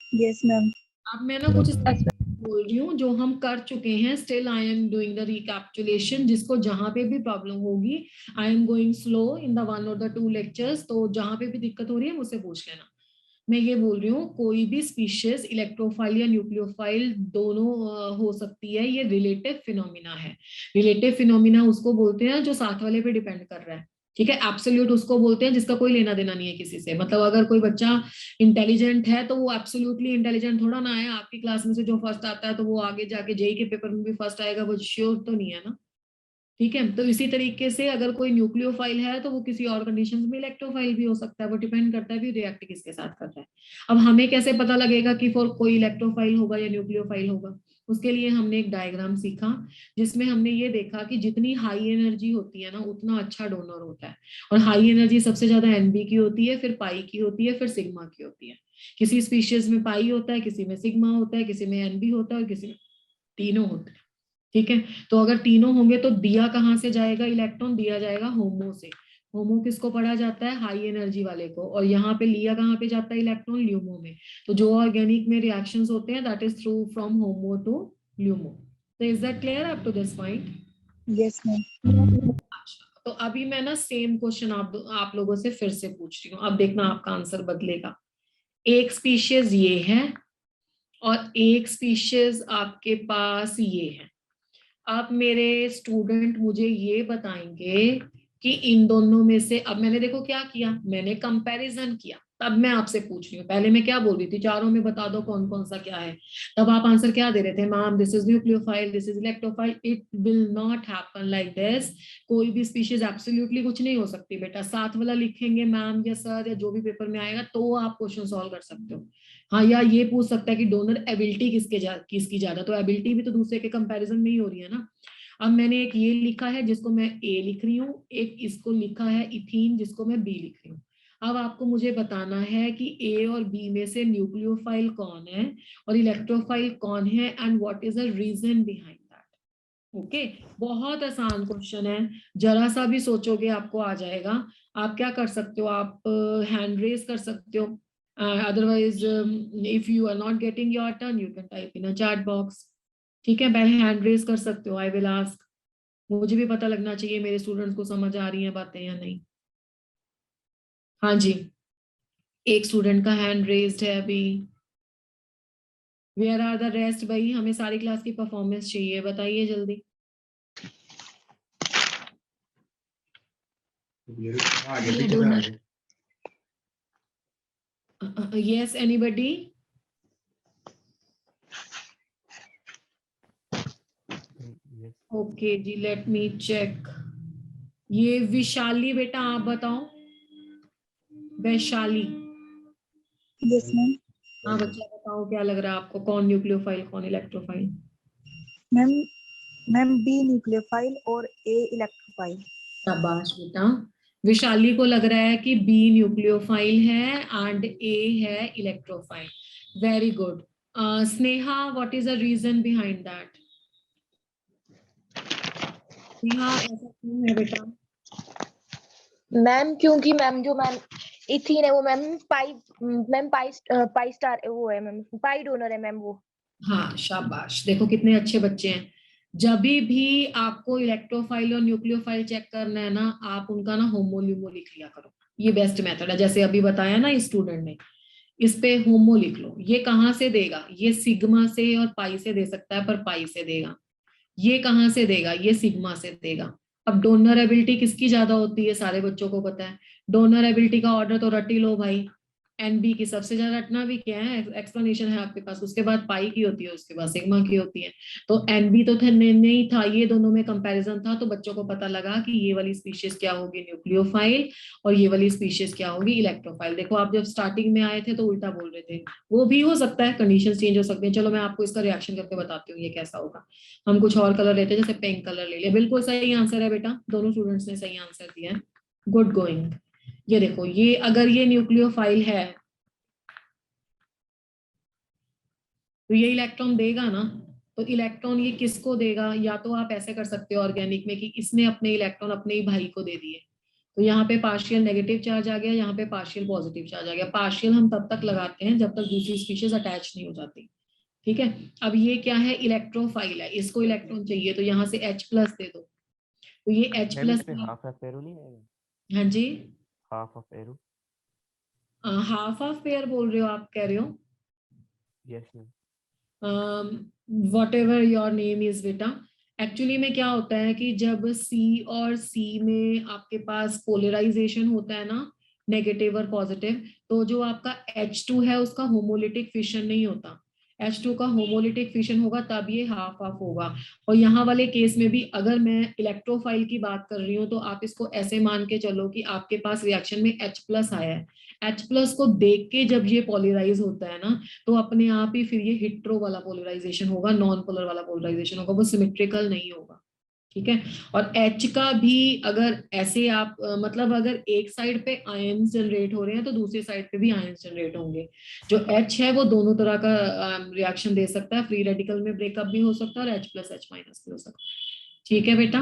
Yes, ma'am. अब मैं ना कुछ बोल रही हूँ जो हम कर चुके हैं, still I am doing the recapitulation. जिसको जहां पे भी प्रॉब्लम होगी, I am going slow in the 1 और द 2 लेक्चर्स, तो जहां पे भी दिक्कत हो रही है मुझसे पूछ लेना। मैं ये बोल रही हूँ, कोई भी स्पीशीज इलेक्ट्रोफाइल या न्यूक्लियोफाइल दोनों हो सकती है, ये रिलेटिव फिनोमिना है। रिलेटिव फिनोमिना उसको बोलते हैं जो साथ वाले पे डिपेंड कर रहा है। ठीक है, एब्सोल्यूट उसको बोलते हैं जिसका कोई लेना देना नहीं है किसी से। मतलब अगर कोई बच्चा इंटेलिजेंट है तो वो एब्सोल्युटली इंटेलिजेंट थोड़ा ना है, आपकी क्लास में से जो फर्स्ट आता है तो वो आगे जाके जेई के पेपर में भी फर्स्ट आएगा, वो श्योर तो नहीं है ना। ठीक है, तो इसी तरीके से अगर कोई न्यूक्लियोफाइल है तो वो किसी और कंडीशंस में इलेक्ट्रोफाइल भी हो सकता है, वो डिपेंड करता है भी रिएक्ट किसके साथ कर रहा है। अब हमें कैसे पता लगेगा कि फॉर कोई इलेक्ट्रोफाइल होगा या न्यूक्लियोफाइल होगा? उसके लिए हमने एक डायग्राम सीखा जिसमें हमने ये देखा कि जितनी हाई एनर्जी होती है ना उतना अच्छा डोनर होता है। और हाई एनर्जी सबसे ज्यादा एनबी की होती है, फिर पाई की होती है, फिर सिग्मा की होती है। किसी स्पीशीज में पाई होता है, किसी में सिग्मा होता है, किसी में एनबी होता है और किसी में तीनों होते हैं। ठीक है, तो अगर तीनों होंगे तो दिया कहाँ से जाएगा इलेक्ट्रॉन? दिया जाएगा होमो से। होमो किसको पढ़ा जाता है? हाई एनर्जी वाले को। और यहाँ पे लिया कहाँ पे जाता है इलेक्ट्रॉन? ल्यूमो में। तो जो ऑर्गेनिक में रिएक्शंस होते हैं that is through from HOMO to LUMO. तो is that clear up to this point? Yes, ma'am. तो अभी मैं ना सेम क्वेश्चन आप लोगों से फिर से पूछ रही हूँ, अब देखना आपका आंसर बदलेगा। एक स्पीशीज ये है और एक स्पीशीज आपके पास ये है। अब मेरे स्टूडेंट मुझे ये बताएंगे कि इन दोनों में से, अब मैंने देखो क्या किया, मैंने कंपैरिजन किया। तब मैं आपसे पूछ रही हूँ, पहले मैं क्या बोल रही थी, चारों में बता दो कौन कौन सा क्या है। तब आप आंसर क्या दे रहे थे? Ma'am this is nucleophile, this is electrophile. It will not happen like this. कोई भी स्पीशीज एब्सोल्युटली कुछ नहीं हो सकती बेटा। साथ वाला लिखेंगे मैम या सर या जो भी पेपर में आएगा तो आप क्वेश्चन सॉल्व कर सकते हो। हाँ, या ये पूछ सकता है कि डोनर एबिलिटी किसकी ज्यादा, तो एबिलिटी भी तो दूसरे के कंपैरिजन में ही हो रही है ना। अब मैंने एक ये लिखा है जिसको मैं ए लिख रही हूँ, एक इसको लिखा है इथीन जिसको मैं बी लिख रही हूँ। अब आपको मुझे बताना है कि ए और बी में से न्यूक्लियोफाइल कौन है और इलेक्ट्रोफाइल कौन है and what is the reason behind that. Okay, बहुत आसान क्वेश्चन है, जरा सा भी सोचोगे आपको आ जाएगा। आप क्या कर सकते हो, आप हैंड रेज कर सकते हो, otherwise if you are not getting your turn you can type in a chat box. ठीक है, पहले हैंड रेज कर सकते हो। आई विल आस्क, मुझे भी पता लगना चाहिए मेरे स्टूडेंट्स को समझ आ रही हैं बातें या नहीं। हाँ जी, एक स्टूडेंट का हैंड रेज्ड है अभी। Where are the rest? भाई हमें सारी क्लास की परफॉर्मेंस चाहिए, बताइए जल्दी। Yes anybody? ओके जी, लेट मी चेक। ये विशाली बेटा आप बताओ। वैशाली? Yes, ma'am. हाँ बच्चा बताओ, क्या लग रहा है आपको, कौन न्यूक्लियोफाइल कौन इलेक्ट्रोफाइल? Ma'am, B nucleophile और A electrophile. शाबाश बेटा। विशाली को लग रहा है कि बी न्यूक्लियोफाइल है एंड ए है electrophile. Very good. Sneha, what is the reason behind that? Sneha ऐसा क्यों है बेटा? मैम क्योंकि मैम जो मैम इथीन है वो मैम पाई स्टार वो है मैम, पाई डोनर है मैम वो। हाँ शाबाश, देखो कितने अच्छे बच्चे हैं। जब भी आपको इलेक्ट्रोफाइल और न्यूक्लियोफाइल चेक करना है ना, आप उनका ना होमोल्यूमो लिख लिया करो। ये बेस्ट मेथड है, जैसे अभी बताया ना इस स्टूडेंट ने, इस पे होमो लिख लो। ये कहाँ से देगा? ये सिग्मा से और पाई से दे सकता है, पर पाई से देगा। ये कहाँ से देगा? ये सिग्मा से देगा। अब डोनर एबिलिटी किसकी ज्यादा होती है? सारे बच्चों को पता है। डोनर एबिलिटी का ऑर्डर तो रट ही लो भाई। NB की सबसे ज्यादा रटना भी क्या है, एक्सप्लेनेशन है आपके पास, उसके बाद पाई की होती है, उसके बाद सिग्मा की होती है। तो NB तो नहीं था, ये दोनों में कंपैरिजन था, तो बच्चों को पता लगा कि ये वाली स्पीशीज क्या होगी, न्यूक्लियोफाइल, और ये वाली स्पीशीज क्या होगी, इलेक्ट्रोफाइल। देखो आप जब स्टार्टिंग में आए थे तो उल्टा बोल रहे थे, वो भी हो सकता है, कंडीशन चेंज हो सकती है। चलो मैं आपको इसका रिएक्शन करके बताती हूँ ये कैसा होगा। हम कुछ और कलर लेते हैं, जैसे पिंक कलर ले लिया। बिल्कुल सही आंसर है बेटा, दोनों स्टूडेंट्स ने सही आंसर दिया है, गुड गोइंग। ये देखो, ये अगर ये न्यूक्लियोफाइल है तो ये इलेक्ट्रॉन देगा ना, तो इलेक्ट्रॉन ये किसको देगा, या तो आप ऐसे कर सकते हो ऑर्गेनिक में कि इसने अपने इलेक्ट्रॉन अपने ही भाई को दे दिए, तो यहाँ पे पार्शियल नेगेटिव चार्ज आ गया, यहाँ पे पार्शियल पॉजिटिव चार्ज आ गया। पार्शियल हम तब तक लगाते हैं जब तक दूसरी स्पीशीज अटैच नहीं हो जाती, ठीक है। अब ये क्या है, इलेक्ट्रोफाइल है, इसको इलेक्ट्रॉन चाहिए, तो यहाँ से H प्लस दे दो, तो ये H मैम प्लस, इसमें हाफ ऑफ एरो नहीं आएगा? हाँ जी, half of arrow. Half of pair बोल रहे हो आप, कह रहे हो, yes ma'am. Whatever your name is बेटा। एक्चुअली में क्या होता है कि जब C और C में आपके पास पोलराइजेशन होता है ना, नेगेटिव और पॉजिटिव, तो जो आपका H2 है उसका होमोलिटिक फिशन नहीं होता, H2 का होमोलिटिक फिशन होगा तब ये हाफ हाफ होगा। और यहाँ वाले केस में भी अगर मैं इलेक्ट्रोफाइल की बात कर रही हूँ तो आप इसको ऐसे मान के चलो कि आपके पास रिएक्शन में H प्लस आया है, H प्लस को देख के जब ये पोलराइज होता है ना, तो अपने आप ही फिर ये हिट्रो वाला पोलराइजेशन होगा, नॉन पोलर वाला पोलराइजेशन होगा, वो सिमेट्रिकल नहीं होगा, ठीक है। और H का भी अगर ऐसे आप मतलब अगर एक साइड पे आयंस जनरेट हो रहे हैं तो दूसरी साइड पे भी आयंस जनरेट होंगे। जो H है वो दोनों तरह का रिएक्शन दे सकता है, फ्री रेडिकल में ब्रेकअप भी हो सकता है और H प्लस H माइनस भी हो सकता है, ठीक है बेटा।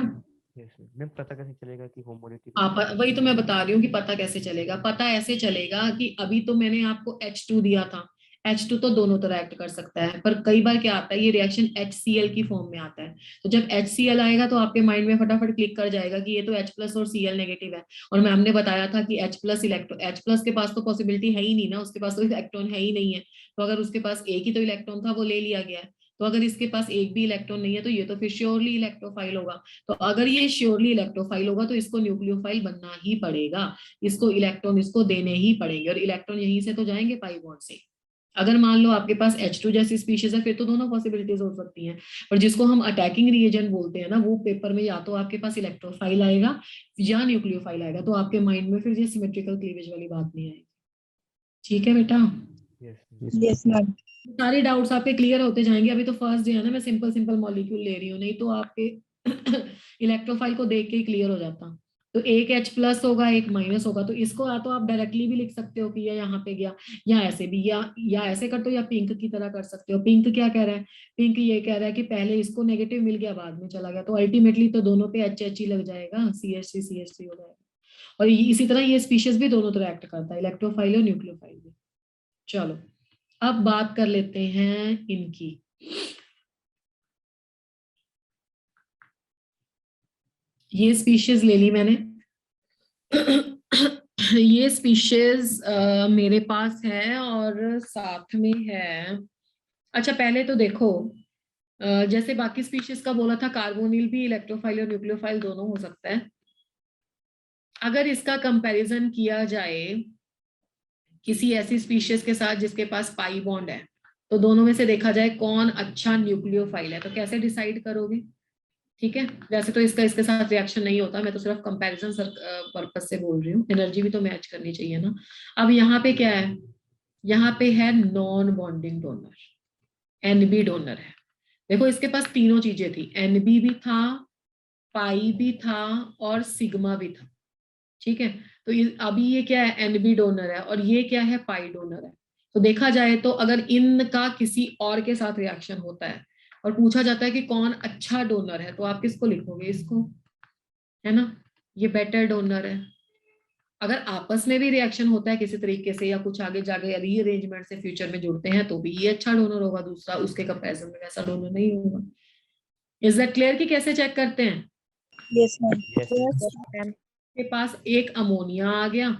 यस मैम, पता कैसे चलेगा कि होमोलिटिक? आप वही तो मैं बता रही हूँ कि पता कैसे चलेगा, पता ऐसे चलेगा कि अभी तो मैंने आपको H2 दिया था, H2 तो दोनों तरह एक्ट कर सकता है, पर कई बार क्या आता है, ये रिएक्शन HCl की फॉर्म में आता है, तो जब HCl आएगा तो आपके माइंड में फटाफट क्लिक कर जाएगा कि ये तो H प्लस और Cl नेगेटिव है। और मैम ने बताया था कि H plus electron, H plus के पास तो पॉसिबिलिटी है ही नहीं ना, उसके पास तो इलेक्ट्रॉन है ही नहीं है, तो अगर उसके पास एक ही तो इलेक्ट्रॉन था वो ले लिया गया है, तो अगर इसके पास एक भी इलेक्ट्रॉन नहीं है तो ये तो फिर श्योरली इलेक्ट्रोफाइल होगा। तो अगर ये श्योरली इलेक्ट्रोफाइल होगा तो इसको न्यूक्लियोफाइल बनना ही पड़ेगा, इसको इलेक्ट्रॉन इसको देने ही पड़ेंगे, और इलेक्ट्रॉन यहीं से तो जाएंगे पाई बॉन्ड से। अगर मान लो आपके पास H2 जैसी स्पीशीज है फिर तो दोनों पॉसिबिलिटीज हो सकती हैं, पर जिसको हम अटैकिंग रिएजेंट बोलते हैं ना, वो पेपर में या तो आपके पास इलेक्ट्रोफाइल आएगा या न्यूक्लियोफाइल आएगा, तो आपके माइंड में फिर ये सिमेट्रिकल क्लीवेज वाली बात नहीं आएगी, ठीक है बेटा। Yes yes ma'am. सारे डाउट्स आपके क्लियर होते जाएंगे, अभी तो फर्स्ट डे है ना, मैं सिंपल सिंपल मॉलिक्यूल ले रही हूँ, नहीं तो आपके इलेक्ट्रोफाइल को देख के ही क्लियर हो जाता। तो एक H प्लस होगा एक माइनस होगा, तो इसको या तो आप डायरेक्टली भी लिख सकते हो कि ये यहाँ पे गया, या ऐसे भी, या ऐसे कर दो, या पिंक की तरह कर सकते हो। पिंक क्या कह रहा है, पिंक ये कह रहा है कि पहले इसको नेगेटिव मिल गया बाद में चला गया, तो अल्टीमेटली तो दोनों पे HH ही लग जाएगा, CH3 हो जाएगा। और इसी तरह ये स्पीशीज भी दोनों तरह एक्ट करता है, इलेक्ट्रोफाइल और न्यूक्लियोफाइल भी। चलो अब बात कर लेते हैं इनकी। ये स्पीशीज ले ली मैंने। ये स्पीशीज मेरे पास है और साथ में है, अच्छा पहले तो देखो, जैसे बाकी स्पीशीज का बोला था, कार्बोनिल भी इलेक्ट्रोफाइल और न्यूक्लियोफाइल दोनों हो सकता है। अगर इसका कंपैरिजन किया जाए किसी ऐसी स्पीशीज के साथ जिसके पास पाई बॉन्ड है, तो दोनों में से देखा जाए कौन अच्छा न्यूक्लियोफाइल है, तो कैसे डिसाइड करोगे, ठीक है। वैसे तो इसका इसके साथ रिएक्शन नहीं होता, मैं तो सिर्फ कंपैरिजन पर्पस से बोल रही हूँ, एनर्जी भी तो मैच करनी चाहिए ना। अब यहाँ पे क्या है, यहाँ पे है non bonding donor, NB donor है। देखो इसके पास तीनों चीजें थी, NB भी था, पाई भी था और सिग्मा भी था, ठीक है। तो अभी ये क्या है, NB डोनर है, और ये क्या है, पाई डोनर है। तो देखा जाए तो अगर इनका किसी और के साथ रिएक्शन होता है और पूछा जाता है कि कौन अच्छा डोनर है, तो आप किसको लिखोगे, इसको, है ना, ये बेटर डोनर है। अगर आपस में भी रिएक्शन होता है किसी तरीके से या कुछ आगे जाके रीअरेंजमेंट से फ्यूचर में जुड़ते हैं तो भी ये अच्छा डोनर होगा, दूसरा उसके कंपैरिजन में वैसा डोनर नहीं होगा। इज दैट क्लियर कि कैसे चेक करते हैं। Yes ma'am. मैम। के पास एक अमोनिया आ गया,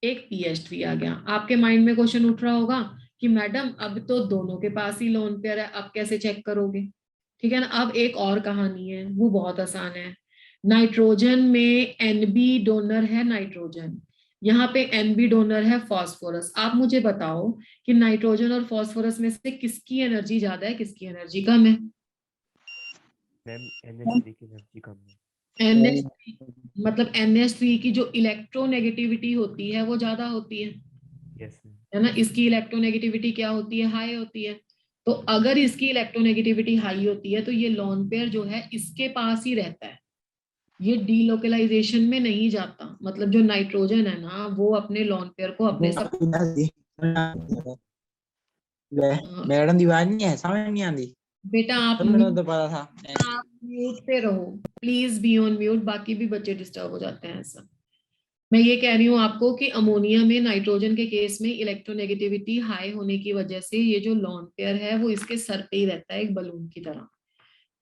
एक PH3 आ गया, आपके माइंड में क्वेश्चन उठ रहा होगा कि मैडम अब तो दोनों के पास ही लोन पेयर है, अब कैसे चेक करोगे, ठीक है ना। अब एक और कहानी है, वो बहुत आसान है। नाइट्रोजन में NB डोनर है नाइट्रोजन, यहाँ पे Nb डोनर है फॉस्फोरस। आप मुझे बताओ कि नाइट्रोजन और फॉस्फोरस में से किसकी एनर्जी ज्यादा है, किसकी एनर्जी कम है? मैम NH3 की एनर्जी कम है। NH3, मतलब NH3 की जो इलेक्ट्रोनेगेटिविटी होती है वो ज्यादा होती यस मैम। है ना। इसकी इलेक्ट्रोनेगेटिविटी क्या होती है? हाई होती है। तो अगर इसकी इलेक्ट्रोनेगेटिविटी हाई होती है तो ये लोन पेयर जो है इसके पास ही रहता है, ये डीलोकलाइजेशन में नहीं जाता। मतलब जो नाइट्रोजन है ना वो अपने लोन पेयर को अपने सब मैडम दी आवाज नहीं है, समझ नहीं आती। बेटा तो मैंने तो पता था। आप म्यूट पे रहो, प्लीज बी ऑन म्यूट, बाकी भी बच्चे डिस्टर्ब हो जाते हैं ऐसा। मैं ये कह रही हूँ आपको कि अमोनिया में नाइट्रोजन के केस में इलेक्ट्रोनेगेटिविटी हाई होने की वजह से ये जो लोन पेयर है वो इसके सर पे ही रहता है, एक बलून की तरह।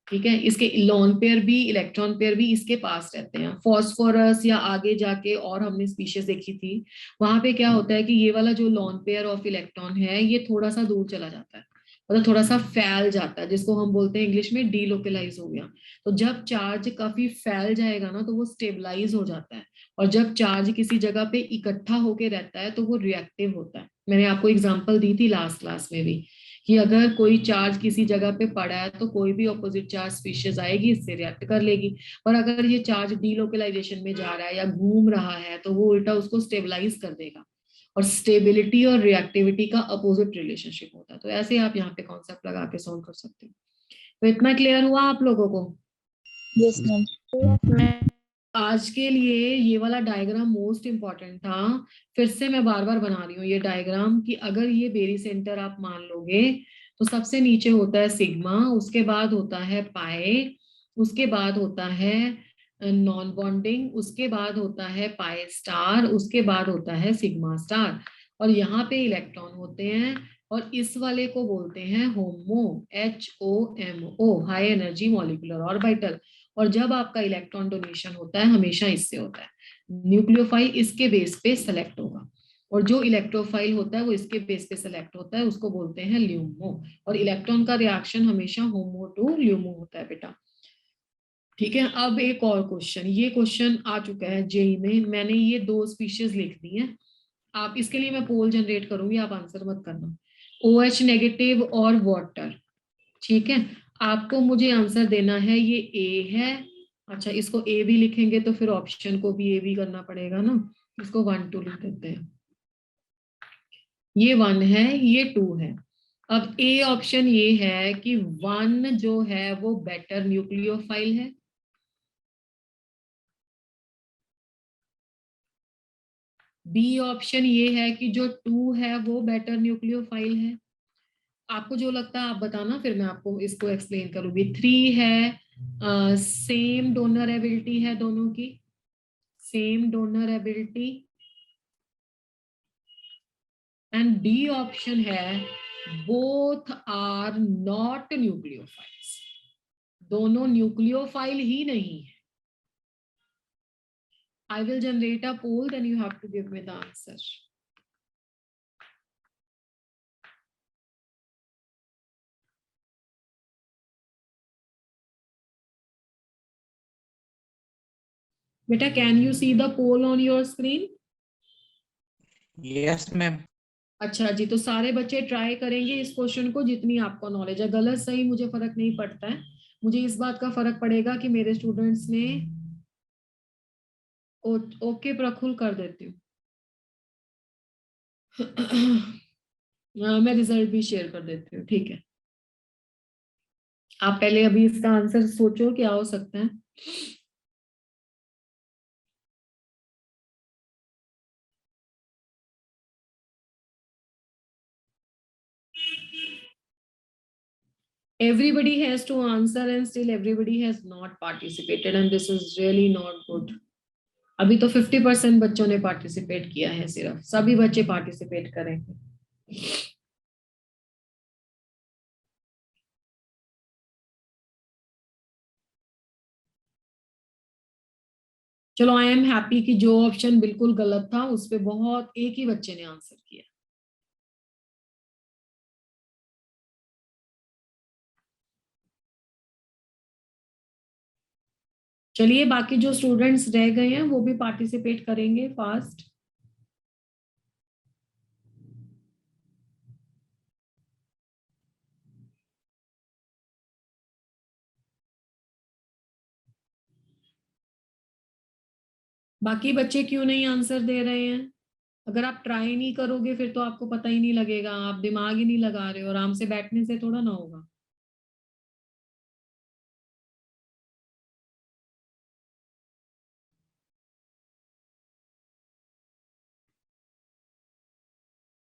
ठीक है, इसके लोन पेयर भी इलेक्ट्रॉन पेयर भी इसके पास रहते हैं। फॉस्फोरस या आगे जाके और हमने स्पीशीज देखी थी, वहां पे क्या होता है कि ये वाला जो लोन पेयर ऑफ इलेक्ट्रॉन है ये थोड़ा सा दूर चला जाता है, मतलब थोड़ा सा फैल जाता है, जिसको हम बोलते हैं इंग्लिश में डीलोकलाइज हो गया। तो जब चार्ज काफी फैल जाएगा ना तो वो स्टेबलाइज हो जाता है, और जब चार्ज किसी जगह पे इकट्ठा होके रहता है तो वो रिएक्टिव होता है। मैंने आपको एग्जांपल दी थी लास्ट क्लास में भी कि अगर कोई चार्ज किसी जगह पे पड़ा है तो कोई भी ऑपोजिट चार्ज स्पीशीज आएगी, इससे रिएक्ट कर लेगी। और अगर ये चार्ज डीलोकलाइजेशन में जा रहा है या घूम रहा है तो वो उल्टा उसको स्टेबलाइज कर देगा। और स्टेबिलिटी और रिएक्टिविटी का अपोजिट रिलेशनशिप होता है। तो ऐसे आप यहाँ पे कॉन्सेप्ट लगा के सॉल्व कर सकते हो। तो इतना क्लियर हुआ आप लोगों को? Yes ma'am. आज के लिए ये वाला डायग्राम मोस्ट इंपॉर्टेंट था। फिर से मैं बार बार बना रही हूँ ये डायग्राम कि अगर ये बेरी सेंटर आप मान लोगे तो सबसे नीचे होता है सिग्मा, उसके बाद होता है पाई, उसके बाद होता है नॉन बॉन्डिंग, उसके बाद होता है पाई स्टार, उसके बाद होता है सिग्मा स्टार, और यहाँ पे इलेक्ट्रॉन होते हैं। और इस वाले को बोलते हैं होमो, HOMO, high energy molecular orbital. और जब आपका इलेक्ट्रॉन डोनेशन होता है हमेशा इससे होता है, न्यूक्लियोफाइल इसके बेस पे सेलेक्ट होगा, और जो इलेक्ट्रोफाइल होता है वो इसके बेस पे सेलेक्ट होता है, उसको बोलते हैं ल्यूमो। और इलेक्ट्रॉन का रिएक्शन हमेशा होमो टू ल्यूमो होता है बेटा। ठीक है, अब एक और क्वेश्चन, ये क्वेश्चन आ चुका है जेई में, मैंने ये 2 स्पीशीज लिख दी हैं। आप इसके लिए मैं पोल जनरेट करूंगी, आप आंसर मत करना। OH नेगेटिव और वाटर, ठीक है। आपको मुझे आंसर देना है, ये ए है। अच्छा, इसको ए भी लिखेंगे तो फिर ऑप्शन को भी ए भी करना पड़ेगा ना, इसको 1 2 लिख देते हैं। ये 1 है, ये 2 है। अब ए ऑप्शन ये है कि 1 जो है वो बेटर न्यूक्लियोफाइल है, बी ऑप्शन ये है कि जो 2 है वो बेटर न्यूक्लियोफाइल है। आपको जो लगता है आप बताना, फिर मैं आपको इसको एक्सप्लेन करूंगी। 3 है सेम डोनर एबिलिटी है दोनों की, same donor ability. And D option है बोथ आर नॉट न्यूक्लियोफाइल्स, दोनों न्यूक्लियोफाइल ही नहीं है। I will generate a poll, then you have to give me the answer. Beta, can you see the poll on your screen? Yes ma'am. अच्छा जी, तो सारे बच्चे ट्राई करेंगे इस क्वेश्चन को, जितनी आपको नॉलेज है। गलत सही मुझे फर्क नहीं पड़ता है, मुझे इस बात का फर्क पड़ेगा कि मेरे स्टूडेंट्स ने ओके प्रखुल कर देती हूँ। मैं रिजल्ट भी शेयर कर देती हूँ, ठीक है। आप पहले अभी इसका आंसर सोचो क्या हो सकता है। Everybody has to answer and still everybody has not participated and this is really not good. अभी तो 50% बच्चों ने पार्टिसिपेट किया है, सिर्फ सभी बच्चे पार्टिसिपेट करेंगे। चलो, आई एम हैप्पी कि जो ऑप्शन बिल्कुल गलत था उस पे बहुत एक ही बच्चे ने आंसर किया। चलिए, बाकी जो स्टूडेंट्स रह गए हैं वो भी पार्टिसिपेट करेंगे फास्ट। बाकी बच्चे क्यों नहीं आंसर दे रहे हैं? अगर आप ट्राई नहीं करोगे फिर तो आपको पता ही नहीं लगेगा, आप दिमाग ही नहीं लगा रहे हो, आराम से बैठने से थोड़ा ना होगा।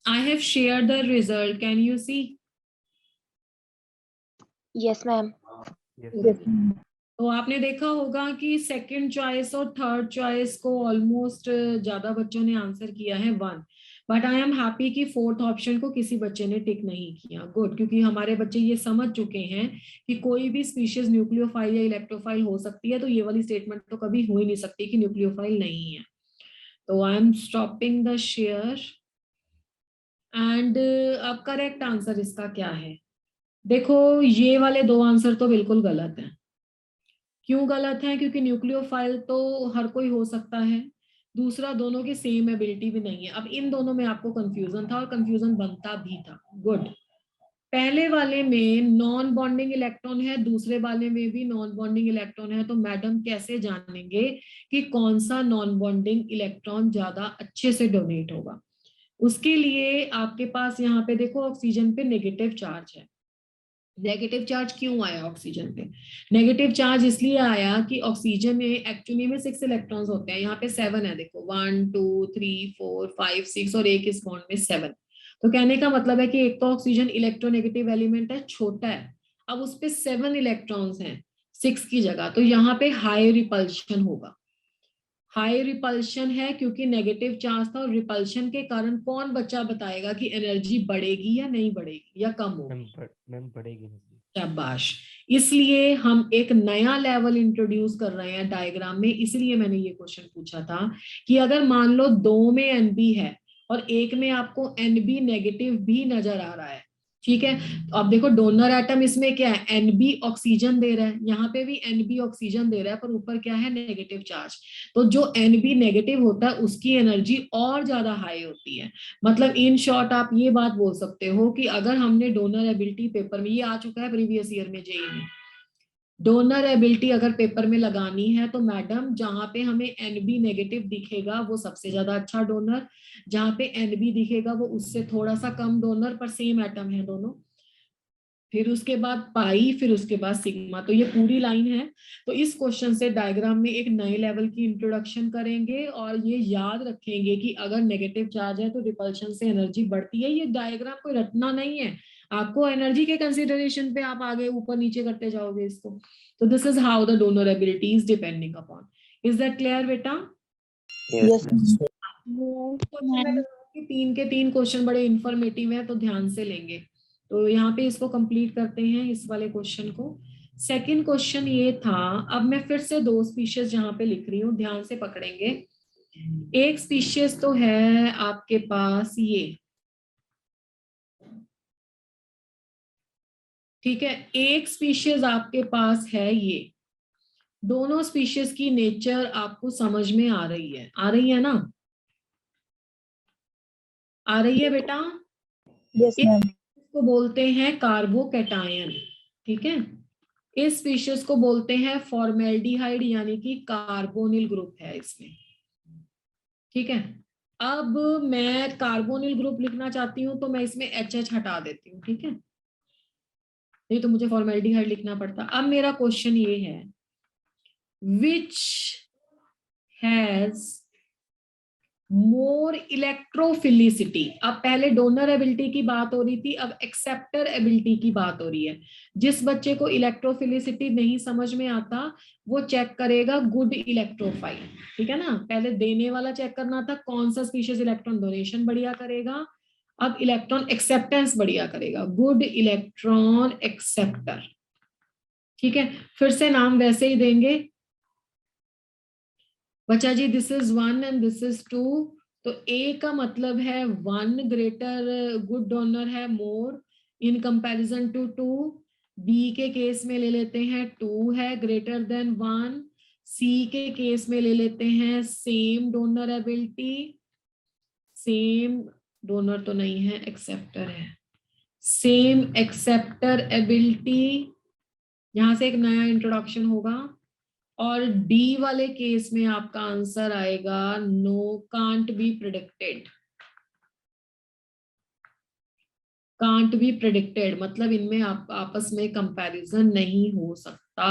I have shared the result. Can you see? Yes, ma'am. Yes, ma'am. तो आपने देखा होगा कि सेकंड चॉइस और थर्ड चॉइस को ऑलमोस्ट ज्यादा बच्चों ने आंसर किया है 1, बट आई एम हैप्पी कि फोर्थ ऑप्शन को किसी बच्चे ने टिक नहीं किया। गुड, क्योंकि हमारे बच्चे ये समझ चुके हैं कि कोई भी स्पीशीज न्यूक्लियोफाइल या इलेक्ट्रोफाइल हो सकती है, तो ये वाली स्टेटमेंट तो कभी हो ही नहीं सकती कि न्यूक्लियोफाइल नहीं है। तो I am stopping the share and अब करेक्ट आंसर इसका क्या है? देखो, ये वाले 2 आंसर तो बिल्कुल गलत हैं। क्यों गलत है? क्योंकि न्यूक्लियोफाइल तो हर कोई हो सकता है, दूसरा दोनों की सेम एबिलिटी भी नहीं है। अब इन दोनों में आपको कंफ्यूजन था और कंफ्यूजन बनता भी था। गुड, पहले वाले में नॉन बॉन्डिंग इलेक्ट्रॉन है, दूसरे वाले में भी नॉन बॉन्डिंग इलेक्ट्रॉन है, तो मैडम कैसे जानेंगे कि कौन सा नॉन बॉन्डिंग इलेक्ट्रॉन ज्यादा अच्छे से डोनेट होगा? उसके लिए आपके पास यहाँ पे देखो, ऑक्सीजन पे नेगेटिव चार्ज है। नेगेटिव चार्ज क्यों आया ऑक्सीजन पे? नेगेटिव चार्ज इसलिए आया कि ऑक्सीजन में एक्चुअली में 6 इलेक्ट्रॉन्स होते हैं, यहाँ पे 7 है। देखो 1 2 3 4 5 6 और एक इस बॉन्ड में 7। तो कहने का मतलब है कि एक तो ऑक्सीजन इलेक्ट्रोनेगेटिव एलिमेंट है, छोटा है, अब उस पे 7 इलेक्ट्रॉन्स हैं 6 की जगह, तो यहाँ पे हाई रिपल्शन होगा। हाई रिपल्शन है क्योंकि नेगेटिव चार्ज था, और रिपल्शन के कारण कौन बच्चा बताएगा कि एनर्जी बढ़ेगी या नहीं बढ़ेगी या कम होगी? मैम बढ़ेगी। शाबाश। इसलिए हम एक नया लेवल इंट्रोड्यूस कर रहे हैं डायग्राम में, इसलिए मैंने ये क्वेश्चन पूछा था कि अगर मान लो 2 में एनबी है और एक में आपको एनबी नेगेटिव भी नजर आ रहा है, ठीक है, तो अब देखो डोनर एटम इसमें क्या है, एनबी ऑक्सीजन दे रहा है, यहाँ पे भी एनबी ऑक्सीजन दे रहा है, पर ऊपर क्या है, नेगेटिव चार्ज। तो जो एनबी नेगेटिव होता है उसकी एनर्जी और ज्यादा हाई होती है। मतलब इन शॉर्ट आप ये बात बोल सकते हो कि अगर हमने डोनर एबिलिटी पेपर में, ये आ चुका है प्रीवियस ईयर में जेईई में, डोनर एबिलिटी अगर पेपर में लगानी है तो मैडम जहां पे हमें एनबी नेगेटिव दिखेगा वो सबसे ज्यादा अच्छा डोनर, जहां पे एनबी दिखेगा वो उससे थोड़ा सा कम डोनर, पर सेम एटम है दोनों, फिर उसके बाद पाई, फिर उसके बाद सिग्मा। तो ये पूरी लाइन है। तो इस क्वेश्चन से डायग्राम में एक नए लेवल की इंट्रोडक्शन करेंगे और ये याद रखेंगे कि अगर नेगेटिव चार्ज है तो रिपल्शन से एनर्जी बढ़ती है। ये डायग्राम कोई रटना नहीं है, आपको एनर्जी के कंसिडरेशन पे आप आगे ऊपर नीचे करते जाओगे इसको। तो this is how the donor ability is depending upon. Is that clear बेटा? Yes, ma'am. मैम 3 के 3 क्वेश्चन बड़े इंफॉर्मेटिव है, तो ध्यान से लेंगे। तो यहाँ पे इसको कंप्लीट करते हैं, इस वाले क्वेश्चन को। सेकंड क्वेश्चन ये था, अब मैं फिर से 2 स्पीशीज यहाँ पे लिख रही हूँ, ध्यान से पकड़ेंगे। एक स्पीशीज तो है आपके पास ये, ठीक है, एक स्पीशीज आपके पास है ये। दोनों स्पीशीज की नेचर आपको समझ में आ रही है ना? आ रही है बेटा? Yes, ma'am. इसको बोलते हैं कार्बोकैटायन, ठीक है। इस स्पीशीज को बोलते हैं फॉर्मेल्डिहाइड, यानी कि कार्बोनिल ग्रुप है इसमें, ठीक है। अब मैं कार्बोनिल ग्रुप लिखना चाहती हूँ तो मैं इसमें HH हटा देती हूँ, ठीक है, नहीं तो मुझे फॉर्मेल्डिहाइड लिखना पड़ता। अब मेरा क्वेश्चन ये है, विच हैज मोर इलेक्ट्रोफिलिसिटी। अब पहले डोनर एबिलिटी की बात हो रही थी, अब एक्सेप्टर एबिलिटी की बात हो रही है। जिस बच्चे को इलेक्ट्रोफिलिसिटी नहीं समझ में आता वो चेक करेगा गुड इलेक्ट्रोफाइल, ठीक है ना। पहले देने वाला चेक करना था कौन सा स्पीशीज इलेक्ट्रॉन डोनेशन बढ़िया करेगा, अब इलेक्ट्रॉन एक्सेप्टेंस बढ़िया करेगा, गुड इलेक्ट्रॉन एक्सेप्टर, ठीक है। फिर से नाम वैसे ही देंगे बच्चा जी, this is 1 and this is 2। तो ए का मतलब है 1 ग्रेटर, गुड डोनर है मोर इन कंपैरिजन टू 2। बी के केस में ले लेते हैं 2 है ग्रेटर देन 1। सी के केस में ले लेते हैं same donor ability, same donor तो नहीं है, एक्सेप्टर है, सेम एक्सेप्टर एबिलिटी। यहां से एक नया इंट्रोडक्शन होगा, और डी वाले केस में आपका आंसर आएगा no, can't be predicted. Can't be predicted मतलब इनमें आप आपस में कंपैरिजन नहीं हो सकता।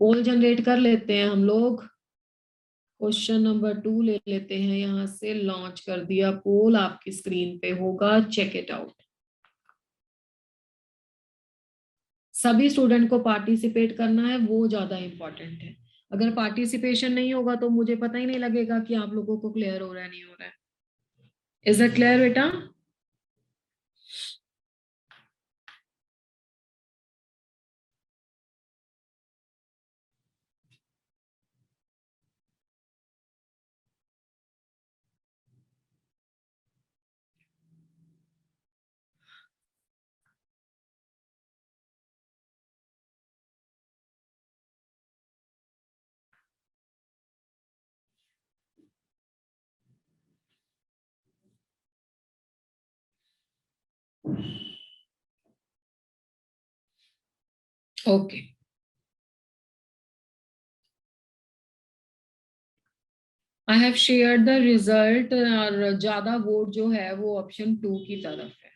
पोल जनरेट कर लेते हैं हम लोग। क्वेश्चन नंबर 2 ले लेते हैं, यहां से लॉन्च कर दिया पोल, आपकी स्क्रीन पे होगा, चेक इट आउट। सभी स्टूडेंट को पार्टिसिपेट करना है, वो ज्यादा इंपॉर्टेंट है। अगर पार्टिसिपेशन नहीं होगा तो मुझे पता ही नहीं लगेगा कि आप लोगों को क्लियर हो रहा है नहीं हो रहा है। इज इट क्लियर बेटा? Okay, I have shared the result, और ज्यादा वोट जो है वो ऑप्शन 2 की तरफ है।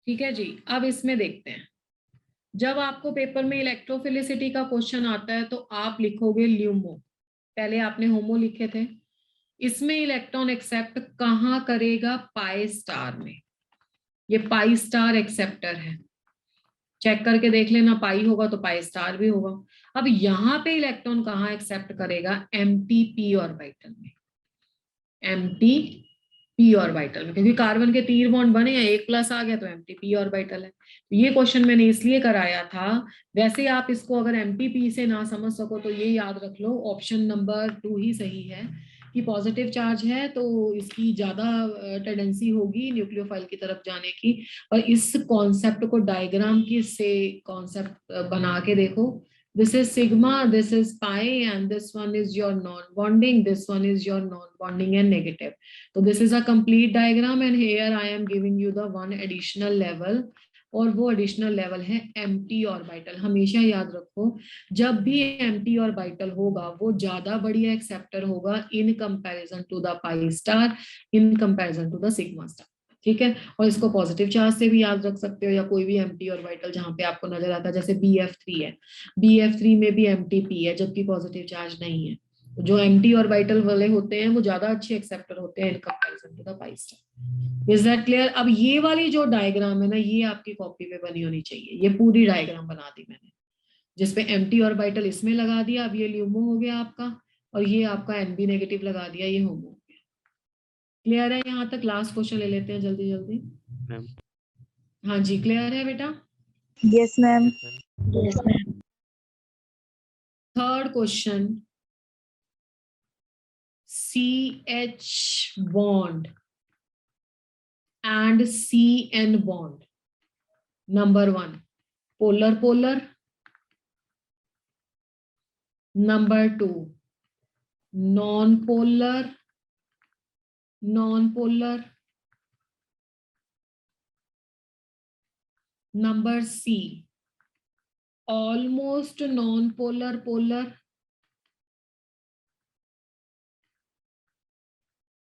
ठीक है जी, अब इसमें देखते हैं। जब आपको पेपर में इलेक्ट्रोफिलिसिटी का क्वेश्चन आता है तो आप लिखोगे ल्यूमो, पहले आपने होमो लिखे थे। इसमें इलेक्ट्रॉन एक्सेप्ट कहाँ करेगा? पाई स्टार में। ये पाई स्टार एक्सेप्टर है, चेक करके देख लेना, पाई होगा तो पाई स्टार भी होगा। अब यहाँ पे इलेक्ट्रॉन कहाँ एक्सेप्ट करेगा? एम्प्टी पी ऑर्बिटल में। एम्प्टी पी ऑर्बिटल में, क्योंकि कार्बन के 3 बॉन्ड बने हैं, 1+ आ गया तो एम्प्टी पी ऑर्बिटल है। तो ये क्वेश्चन मैंने इसलिए कराया था। वैसे आप इसको अगर एम्प्टी पी से ना समझ सको तो ये याद रख लो, ऑप्शन नंबर 2 ही सही है कि पॉजिटिव चार्ज है तो इसकी ज्यादा टेंडेंसी होगी न्यूक्लियोफाइल की तरफ जाने की। और इस कॉन्सेप्ट को डायग्राम की से कॉन्सेप्ट बना के देखो, this is sigma, this is pi, and this one is your non-bonding, this one is your non-bonding and negative. So this is a complete diagram, and here I am giving you the one additional level, और वो एडिशनल लेवल है एम्प्टी ऑर्बिटल। हमेशा याद रखो, जब भी एम्प्टी ऑर्बिटल होगा वो ज्यादा बढ़िया एक्सेप्टर होगा in comparison to the pi star, in comparison to the sigma star. ठीक है, और इसको पॉजिटिव चार्ज से भी याद रख सकते हो, या कोई भी एम्प्टी ऑर्बिटल जहां पे आपको नजर आता है, जैसे BF3 है, BF3 में भी एम्प्टी है जबकि पॉजिटिव चार्ज नहीं है। जो एम्प्टी ऑर्बिटल वाले होते हैं वो ज्यादा अच्छे एक्सेप्टर होते हैं in comparison to the pi star. Is that clear? अब ये वाली जो डायग्राम है ना, ये आपकी कॉपी पे बनी होनी चाहिए। ये पूरी डायग्राम बना दी मैंने, जिसपे एम्प्टी ऑर्बिटल इसमें लगा दिया, अब ये ल्यूमो हो गया आपका, और ये आपका NB नेगेटिव लगा दिया, ये होमो हो गया। क्लियर है? यहाँ तक लास्ट क्वेश्चन ले लेते हैं जल्दी जल्दी। हाँ जी, क्लियर है बेटा? Yes, ma'am. Yes, ma'am. Third question, CH bond and CN bond. Number 1, polar polar. Number 2, non-polar non-polar. Number C, almost non-polar polar.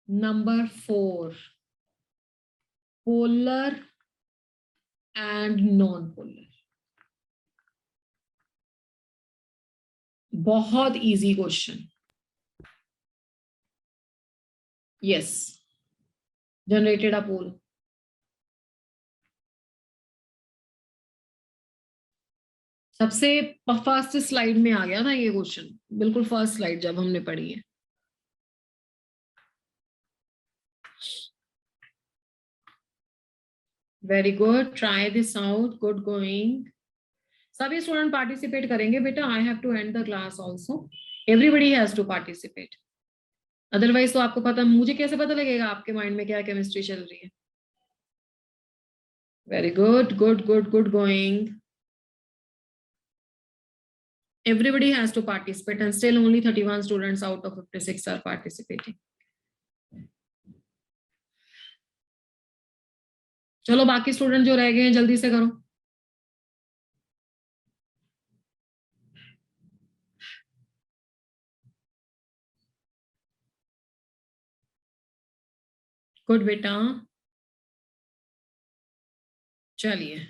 Number 4, polar and non-polar. बहुत इजी क्वेश्चन। यस, जनरेटेड अ पोल। सबसे फर्स्ट स्लाइड में आ गया था ये क्वेश्चन, बिल्कुल फर्स्ट स्लाइड जब हमने पढ़ी है। Very good, try this out, good going. सभी स्टूडेंट पार्टिसिपेट करेंगे बेटा। I have to end the class also, everybody has to participate, otherwise तो आपको पता, मुझे कैसे पता लगेगा आपके माइंड में क्या केमिस्ट्री चल रही है। Very good, good good good going. Everybody has to participate, and still only 31 students out of 56 are participating. चलो बाकी स्टूडेंट जो रह गए हैं जल्दी से करो। गुड बेटा। चलिए,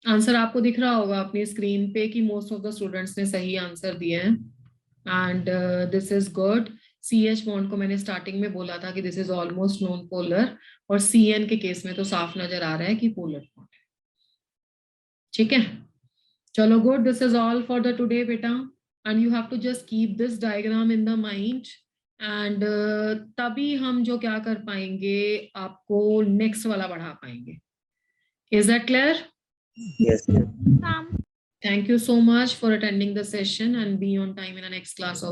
आंसर आपको दिख रहा होगा अपनी स्क्रीन पे कि मोस्ट ऑफ द स्टूडेंट्स ने सही आंसर दिए हैं and this is good. CH bond को मैंने स्टार्टिंग में बोला था कि this is almost non polar, और CN के केस में तो साफ नजर आ रहा है कि पोलर बॉन्ड है। ठीक है, चलो good, this is all for the today बेटा, and you have to just keep this diagram in the mind and तभी हम जो क्या कर पाएंगे, आपको नेक्स्ट वाला बढ़ा पाएंगे। Is that clear? Yes. Ma'am Thank you so much for attending the session and be on time in the next class also.